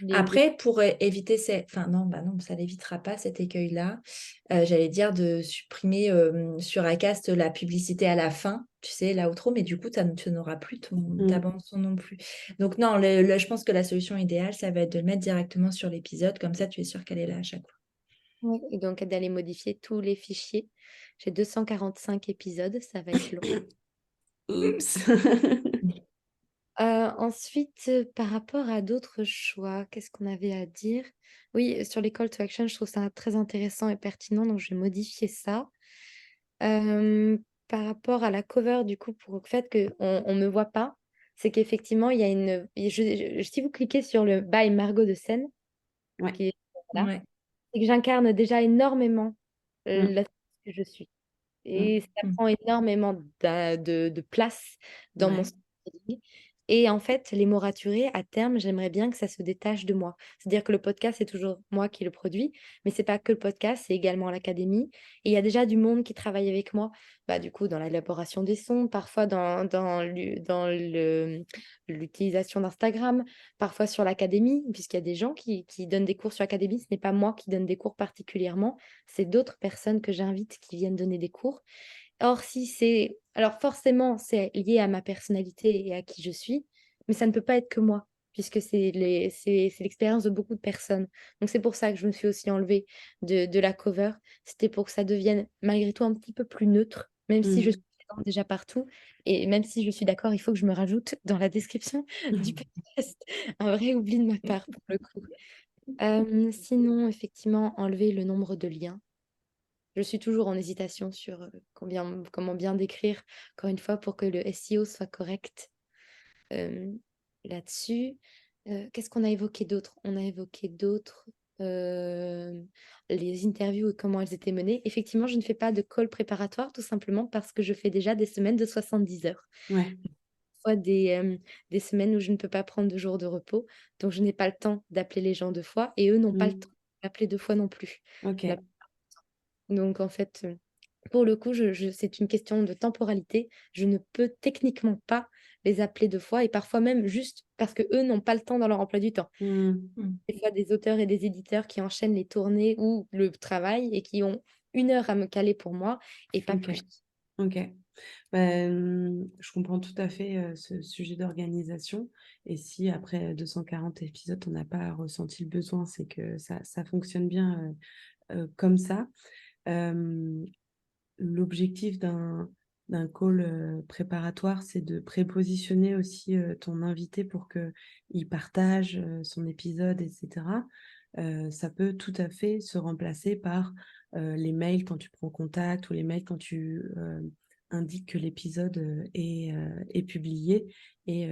les Après, pour éviter enfin non, non, ça l'évitera pas cet écueil-là. J'allais dire de supprimer sur Acast la publicité à la fin, tu sais, l'outro, mais du coup, tu n'auras plus ta bande son non plus. Donc non, je pense que la solution idéale, ça va être de le mettre directement sur l'épisode, comme ça, tu es sûr qu'elle est là à chaque fois. Ouais, et donc d'aller modifier tous les fichiers. J'ai 245 épisodes, ça va être long. Oups. Ensuite, par rapport à d'autres choix, qu'est-ce qu'on avait à dire? Oui, sur les call to action, je trouve ça très intéressant et pertinent, donc je vais modifier ça. Par rapport à la cover, du coup, pour le fait qu'on me voit pas, c'est qu'effectivement, il y a une si vous cliquez sur le by Margot de Seine, Ouais. qui est voilà, Ouais. c'est que j'incarne déjà énormément, Mm, la que je suis. mm. Et ça Mm. prend énormément de place dans mon Ouais. storytelling. Et en fait, les mots raturés, à terme, j'aimerais bien que ça se détache de moi. C'est-à-dire que le podcast, c'est toujours moi qui le produis, mais c'est pas que le podcast, c'est également l'académie. Et il y a déjà du monde qui travaille avec moi, bah, du coup, dans l'élaboration des sons, parfois dans l'utilisation d'Instagram, parfois sur l'académie, puisqu'il y a des gens qui donnent des cours sur l'académie. Ce n'est pas moi qui donne des cours particulièrement, c'est d'autres personnes que j'invite qui viennent donner des cours. Or, si c'est alors forcément, c'est lié à ma personnalité et à qui je suis, mais ça ne peut pas être que moi, puisque c'est l'expérience de beaucoup de personnes. Donc c'est pour ça que je me suis aussi enlevée de la cover. C'était pour que ça devienne malgré tout un petit peu plus neutre, même si je Mm. suis présente déjà partout et même si je suis d'accord, il faut que je me rajoute dans la description du podcast. Un vrai oubli de ma part pour le coup. Sinon, effectivement, enlever le nombre de liens. Je suis toujours en hésitation sur, comment bien décrire, encore une fois, pour que le SEO soit correct, hem, là-dessus. Qu'est-ce qu'on a évoqué d'autre? On a évoqué d'autres, hem, les interviews et comment elles étaient menées. Effectivement, je ne fais pas de call préparatoire, tout simplement parce que je fais déjà des semaines de 70 heures. Ouais. Soit des semaines où je ne peux pas prendre de jours de repos, donc je n'ai pas le temps d'appeler les gens 2 fois et eux n'ont pas le Mm. temps d'appeler 2 fois non plus. La Ok. donc en fait, pour le coup, c'est une question de temporalité. Je ne peux techniquement pas les appeler 2 fois et parfois même juste parce qu'eux n'ont pas le temps dans leur emploi du temps. Mm. Mm. Des fois, des auteurs et des éditeurs qui enchaînent les tournées ou le travail et qui ont 1 heure à me caler pour moi et pas Ok. plus. Ok. Je comprends tout à fait ce sujet d'organisation. Et si après 240 épisodes, on n'a pas ressenti le besoin, c'est que ça fonctionne bien comme ça. Euh, L'objectif d'un call préparatoire, c'est de prépositionner aussi ton invité pour qu'il partage son épisode, etc. Ça peut tout à fait se remplacer par les mails quand tu prends contact ou les mails quand tu indiques que l'épisode est publié. Et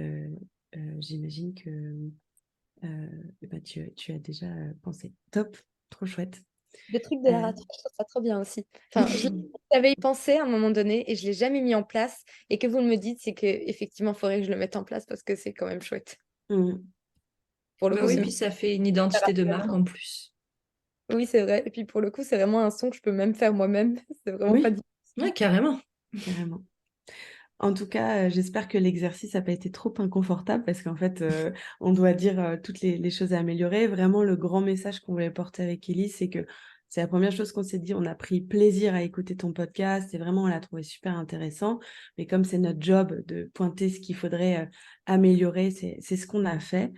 j'imagine que bah, tu as déjà pensé. Top, trop chouette. Le truc de la Euh, radio, je trouve ça trop bien aussi. Enfin, j'avais y pensé à un moment donné et je l'ai jamais mis en place et que vous me dites, c'est qu'effectivement, il faudrait que je le mette en place parce que c'est quand même chouette. mm, Pour le Bah coup, oui, c'est puis ça fait une identité de marque en plus. oui, c'est vrai et puis pour le coup, c'est vraiment un son que je peux même faire moi-même. C'est vraiment pas oui, difficile. Ouais, carrément. carrément. En tout cas, j'espère que l'exercice n'a pas été trop inconfortable parce qu'en fait, on doit dire toutes les choses à améliorer. Vraiment, le grand message qu'on voulait porter avec Elise, c'est que c'est la première chose qu'on s'est dit. On a pris plaisir à écouter ton podcast et vraiment, on l'a trouvé super intéressant. Mais comme c'est notre job de pointer ce qu'il faudrait améliorer, c'est ce qu'on a fait.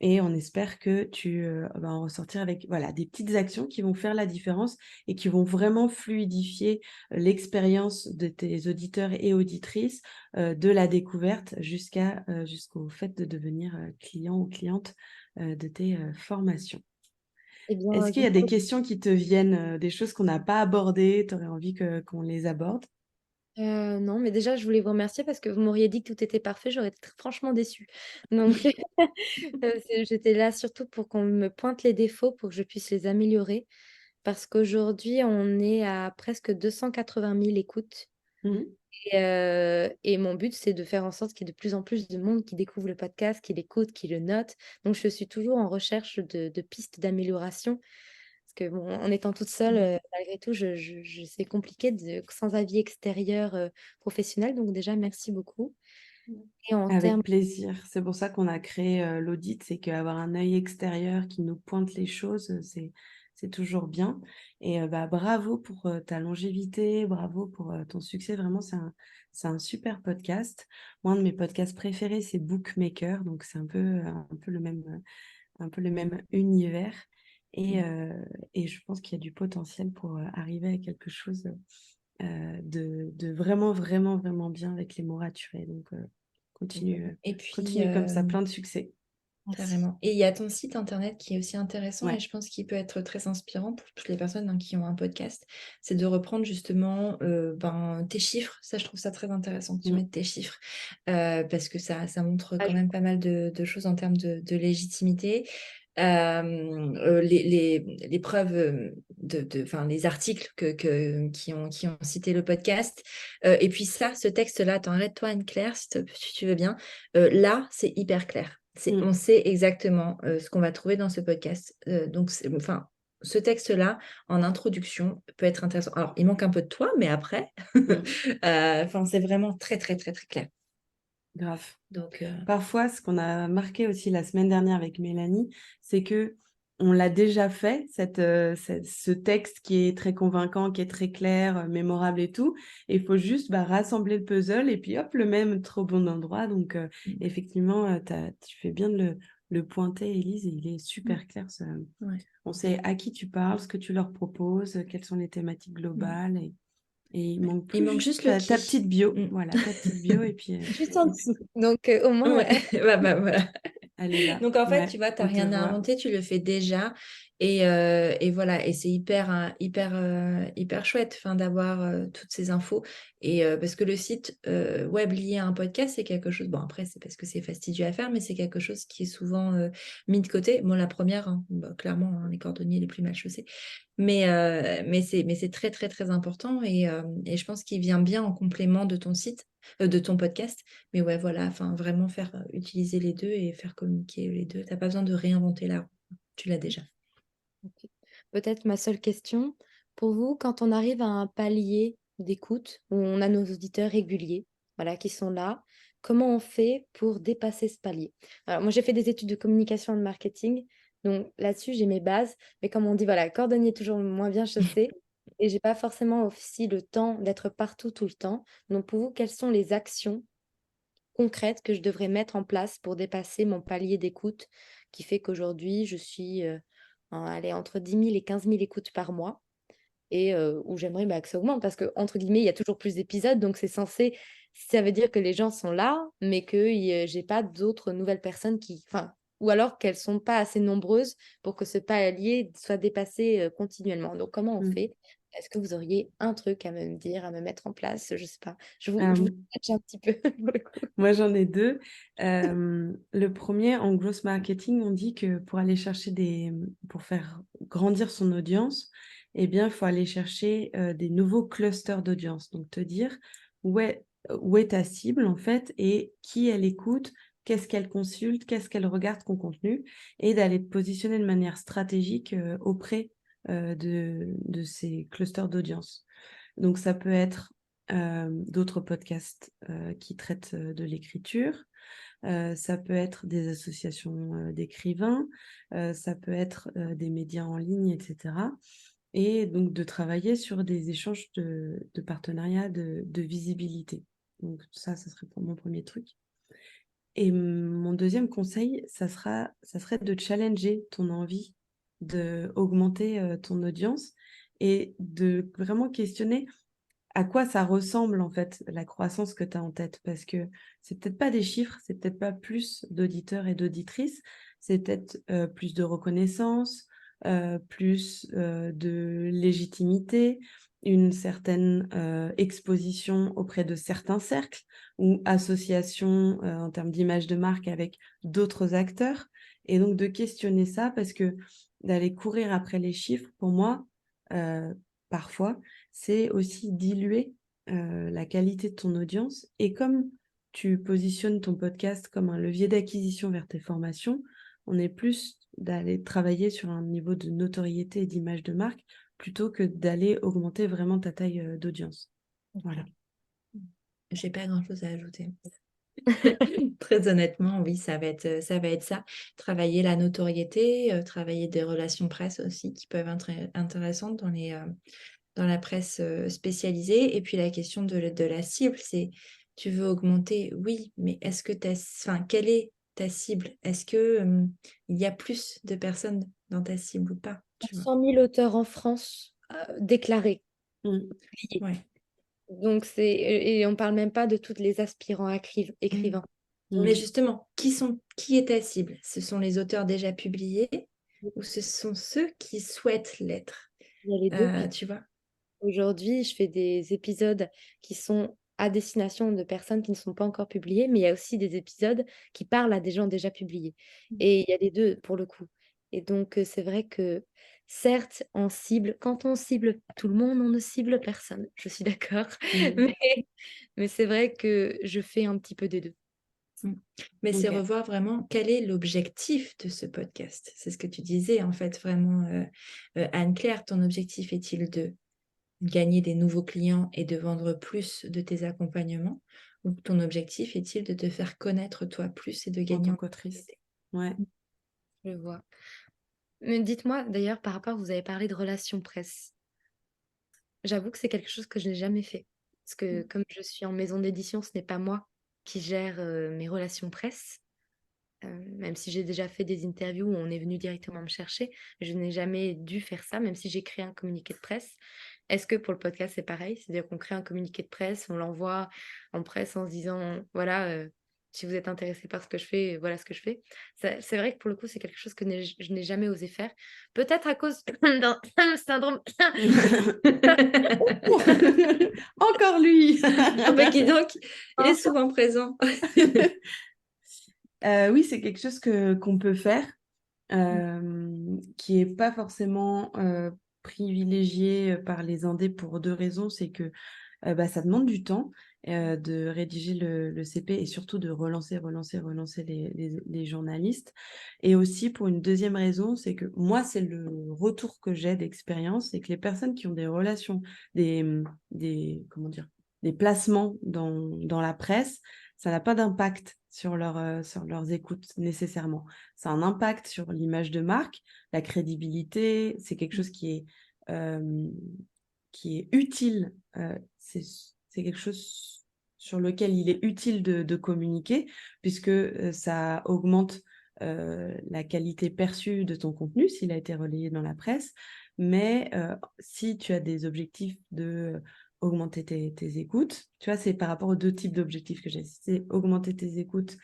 Et on espère que tu vas en ressortir avec voilà, des petites actions qui vont faire la différence et qui vont vraiment fluidifier l'expérience de tes auditeurs et auditrices de la découverte jusqu'au fait de devenir client ou cliente de tes formations. Eh bien, Est-ce je qu'il y a des questions qui te viennent, des choses qu'on n'a pas abordées, tu aurais envie qu'on les aborde? non, mais déjà, je voulais vous remercier parce que vous m'auriez dit que tout était parfait, j'aurais été franchement déçue. Donc, j'étais là surtout pour qu'on me pointe les défauts pour que je puisse les améliorer. Parce qu'aujourd'hui, on est à presque 280 000 écoutes. Mhm. Et mon but, c'est de faire en sorte qu'il y ait de plus en plus de monde qui découvre le podcast, qui l'écoute, qui le note. Donc, je suis toujours en recherche de pistes d'amélioration. Parce que, bon, en étant toute seule, malgré tout, c'est compliqué sans avis extérieur professionnel. Donc, déjà, merci beaucoup. Et en Avec termes plaisir. C'est pour ça qu'on a créé l'audit, c'est qu'avoir un œil extérieur qui nous pointe les choses, c'est toujours bien. Et bah, bravo pour ta longévité, bravo pour ton succès. Vraiment, c'est un super podcast. Moi, un de mes podcasts préférés, c'est Bookmaker, donc c'est un peu le même univers. Et je pense qu'il y a du potentiel pour arriver à quelque chose de vraiment, vraiment, vraiment bien avec les mots raturés. Donc, Et puis, continue comme ça, plein de succès. Merci. carrément. Et il y a ton site internet qui est aussi intéressant et Ouais. je pense qu'il peut être très inspirant pour toutes les personnes qui ont un podcast. C'est de reprendre justement tes chiffres. Ça, je trouve ça très intéressant que tu Mm. mettes tes chiffres parce que ça montre Ah, quand même pas mal de choses en termes de légitimité. Les preuves enfin, les articles qui ont cité le podcast. Et puis ça, ce texte-là, attends, arrête-toi Anne-Claire, si tu veux bien. Là, c'est hyper clair. Mm. On sait exactement ce qu'on va trouver dans ce podcast. Donc, enfin, ce texte-là, en introduction, peut être intéressant. Alors, il manque un peu de toi, mais après, Mm. enfin, c'est vraiment très, très, très, très clair. Grave. Donc, Parfois, ce qu'on a marqué aussi la semaine dernière avec Mélanie, c'est que on l'a déjà fait, ce texte qui est très convaincant, qui est très clair, mémorable et tout. Et il faut juste rassembler le puzzle et puis hop, le mettre au bon endroit. Donc, effectivement, tu fais bien de le pointer, Élise, et il est super clair. ouais. On sait à qui tu parles, ce que tu leur proposes, quelles sont les thématiques globales. Et il manque Il plus manque juste juste le ta qui. petite bio. Mm. Voilà, ta petite bio. Et puis, juste en dessous. Donc, au moins, Ouais, voilà. elle est là. Donc en fait, tu Ouais, vois, tu n'as on te rien à voit. inventer, tu le fais déjà. Et voilà, et c'est hyper chouette enfin, d'avoir toutes ces infos. Et parce que le site web lié à un podcast, c'est quelque chose, bon après, c'est parce que c'est fastidieux à faire, mais c'est quelque chose qui est souvent mis de côté. Moi, la première, clairement, les cordonniers les plus mal chaussés. Mais c'est très, très, très important. Et je pense qu'il vient bien en complément de ton site, de ton podcast. Mais ouais, voilà, enfin, vraiment faire utiliser les deux et faire communiquer les deux. Tu n'as pas besoin de réinventer la roue. Tu l'as déjà. ok. Peut-être ma seule question, pour vous, quand on arrive à un palier d'écoute où on a nos auditeurs réguliers, voilà, qui sont là, comment on fait pour dépasser ce palier? Alors, moi, j'ai fait des études de communication et de marketing, donc là-dessus, j'ai mes bases, mais comme on dit, voilà, cordonnier toujours moins bien chaussé, et j'ai pas forcément aussi le temps d'être partout tout le temps. Donc, pour vous, quelles sont les actions concrètes que je devrais mettre en place pour dépasser mon palier d'écoute qui fait qu'aujourd'hui, je suis allez, entre 10 000 et 15 000 écoutes par mois et où j'aimerais que ça augmente parce que, entre guillemets, il y a toujours plus d'épisodes, donc c'est censé, ça veut dire que les gens sont là, mais que j'ai pas d'autres nouvelles personnes qui, enfin, ou alors qu'elles sont pas assez nombreuses pour que ce palier soit dépassé continuellement. Donc, comment on Mm. fait? Est-ce que vous auriez un truc à me dire, à me mettre en place? Je sais pas. Je vous Euh, tâche un petit peu. pour le coup. Moi, j'en ai deux. Le premier, en growth marketing, on dit que pour faire grandir son audience, eh bien, il faut aller chercher des nouveaux clusters d'audience. Donc, te dire où est ta cible, en fait, et qui elle écoute, qu'est-ce qu'elle consulte, qu'est-ce qu'elle regarde comme contenu, et d'aller te positionner de manière stratégique auprès de ces clusters d'audience. Donc, ça peut être d'autres podcasts qui traitent de l'écriture. Ça peut être des associations d'écrivains, ça peut être des médias en ligne, etc. Et donc de travailler sur des échanges de partenariats, de visibilité. Donc ça serait pour mon premier truc. Et mon deuxième conseil, ça serait de challenger ton envie d'augmenter ton audience et de vraiment questionner à quoi ça ressemble en fait la croissance que tu as en tête parce que c'est peut-être pas des chiffres, c'est peut-être pas plus d'auditeurs et d'auditrices, c'est peut-être plus de reconnaissance, plus de légitimité, une certaine exposition auprès de certains cercles ou association en termes d'image de marque avec d'autres acteurs et donc de questionner ça parce que d'aller courir après les chiffres pour moi parfois c'est aussi diluer la qualité de ton audience. Et comme tu positionnes ton podcast comme un levier d'acquisition vers tes formations, on est plus d'aller travailler sur un niveau de notoriété et d'image de marque plutôt que d'aller augmenter vraiment ta taille d'audience. Voilà. J'ai pas grand-chose à ajouter. Très honnêtement, oui, ça va être ça. Travailler la notoriété, travailler des relations presse aussi qui peuvent être intéressantes dans la presse spécialisée. Et puis la question de la cible, c'est tu veux augmenter, oui, mais est-ce que enfin, quelle est ta cible? Est-ce que il y a plus de personnes dans ta cible ou pas, tu vois? 100 000 auteurs en France déclarés, Mmh. publiés. Ouais. Donc, et on ne parle même pas de tous les aspirants écrivains. Mais Mmh. justement, qui est ta cible? Ce sont les auteurs déjà publiés ou ce sont ceux qui souhaitent l'être? Il y a les deux, puis Tu vois? aujourd'hui, je fais des épisodes qui sont à destination de personnes qui ne sont pas encore publiées, mais il y a aussi des épisodes qui parlent à des gens déjà publiés. Et il y a les 2 pour le coup. Et donc, c'est vrai que certes, quand on cible tout le monde, on ne cible personne. Je suis d'accord. Mmh. Mais c'est vrai que je fais un petit peu des 2. Mmh. Mais c'est OK. revoir vraiment quel est l'objectif de ce podcast. C'est ce que tu disais en fait vraiment, Anne-Claire, ton objectif est-il de gagner des nouveaux clients et de vendre plus de tes accompagnements? Ou ton objectif est-il de te faire connaître toi plus et de En gagner tant en qu'autrice. notoriété? Ouais. Je vois. Mais dites-moi d'ailleurs par rapport vous avez parlé de relations presse. J'avoue que c'est quelque chose que je n'ai jamais fait. Parce que comme je suis en maison d'édition, ce n'est pas moi qui gère, mes relations presse. Même si j'ai déjà fait des interviews où on est venu directement me chercher, je n'ai jamais dû faire ça, même si j'ai créé un communiqué de presse. Est-ce que pour le podcast, c'est pareil? C'est-à-dire qu'on crée un communiqué de presse, on l'envoie en presse en se disant: «Voilà, si vous êtes intéressé par ce que je fais, voilà ce que je fais». C'est vrai que pour le coup, c'est quelque chose que je n'ai jamais osé faire. Peut-être à cause d'un syndrome Encore lui! Ah bah, dis donc, il est souvent présent. Oui, c'est quelque chose qu'on peut faire, qui est pas forcément, privilégié, par les indés pour 2 raisons. C'est que, bah, ça demande du temps, de rédiger le CP et surtout de relancer les journalistes, et aussi pour une deuxième raison, c'est que moi, c'est le retour que j'ai d'expérience, c'est que les personnes qui ont des relations, des comment dire? Des placements dans la presse, ça n'a pas d'impact sur leurs écoutes nécessairement. Ça a un impact sur l'image de marque, la crédibilité, c'est quelque chose hem, qui est utile, c'est quelque chose sur lequel il est utile de communiquer puisque, ça augmente, la qualité perçue de ton contenu s'il a été relayé dans la presse. Mais, si tu as des objectifs de, augmenter tes écoutes, tu vois? C'est par rapport aux 2 types d'objectifs que j'ai. Si c'est augmenter tes écoutes,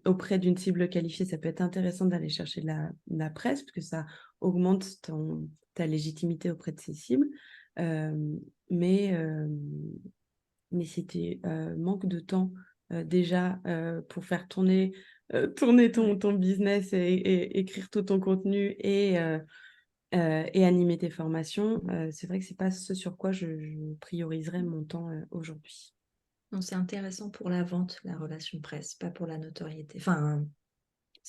auprès d'une cible qualifiée, ça peut être intéressant d'aller chercher de la presse parce que ça augmente ta légitimité auprès de ces cibles. Hem, mais, mais si tu manques de temps, déjà, pour faire tourner Ouais. ton business et écrire tout ton contenu et animer tes formations, c'est vrai que c'est pas ce sur quoi je prioriserais mon temps, aujourd'hui. Non, c'est intéressant pour la vente, la relation presse, pas pour la notoriété. Enfin,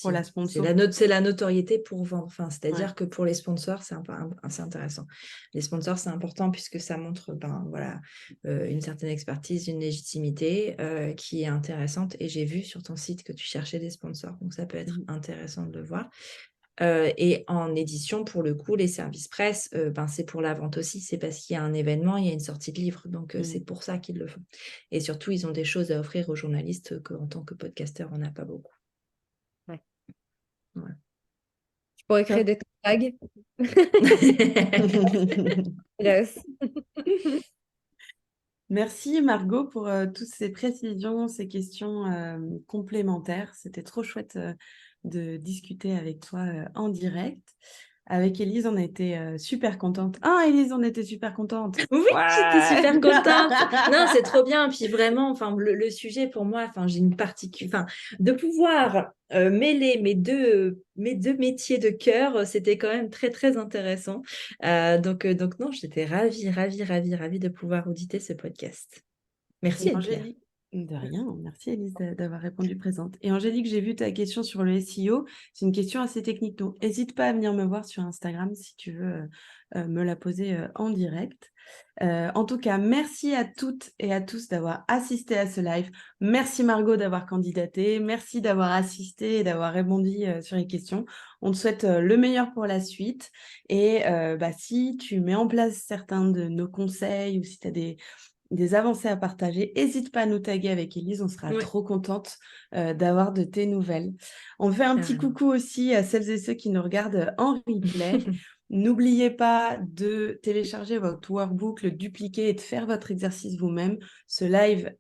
Pour la si, sponsor? c'est la notoriété pour vendre. Enfin, Ouais. c'est-à-dire que pour les sponsors, c'est assez intéressant. Les sponsors, c'est important puisque ça montre ben, voilà, une certaine expertise, une légitimité qui est intéressante. Et j'ai vu sur ton site que tu cherchais des sponsors, donc ça peut être Mmh. intéressant de le voir. Et en édition, pour le coup, les services presse, ben, c'est pour la vente aussi. C'est parce qu'il y a un événement, il y a une sortie de livre. Donc, Mmh. c'est pour ça qu'ils le font. Et surtout, ils ont des choses à offrir aux journalistes qu'en tant que podcasteur, on n'a pas beaucoup. Ouais. Voilà. Je pourrais créer Top. des tags. Yes. Merci Margot pour, toutes ces précisions, ces questions, complémentaires. C'était trop chouette, de discuter avec toi, en direct. Avec Élise, on a été, super contente. Ah Élise, on était super contente! Oui, j'étais Ouais! super contente. Non, c'est trop bien. Puis vraiment, enfin, le sujet pour moi, enfin, j'ai une enfin, de pouvoir mêler mes deux métiers de cœur, c'était quand même très, très intéressant. Donc non, j'étais ravie de pouvoir auditer ce podcast. Merci Et Anne-Claire. Angélique, de rien, merci Élise d'avoir répondu présente. Et Angélique, j'ai vu ta question sur le SEO. C'est une question assez technique, donc n'hésite pas à venir me voir sur Instagram si tu veux me la poser en direct. En tout cas, merci à toutes et à tous d'avoir assisté à ce live. Merci Margot d'avoir candidaté. Merci d'avoir assisté et d'avoir répondu sur les questions. On te souhaite le meilleur pour la suite. Et bah, si tu mets en place certains de nos conseils ou si tu as des avancées à partager, n'hésite pas à nous taguer avec Élise, on sera Oui, trop contente d'avoir de tes nouvelles. On fait un petit carrément. coucou aussi à celles et ceux qui nous regardent en replay. N'oubliez pas de télécharger votre workbook, le dupliquer et de faire votre exercice vous-même. Ce live,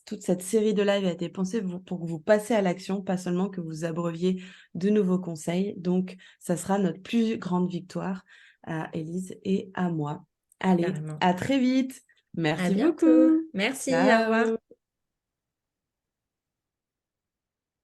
toute cette série de lives a été pensée pour que vous passiez à l'action, pas seulement que vous abreuviez de nouveaux conseils. Donc, ça sera notre plus grande victoire à Élise et à moi. Allez, Carrément. à très vite. À Merci bientôt. beaucoup. Merci, au revoir. Ciao.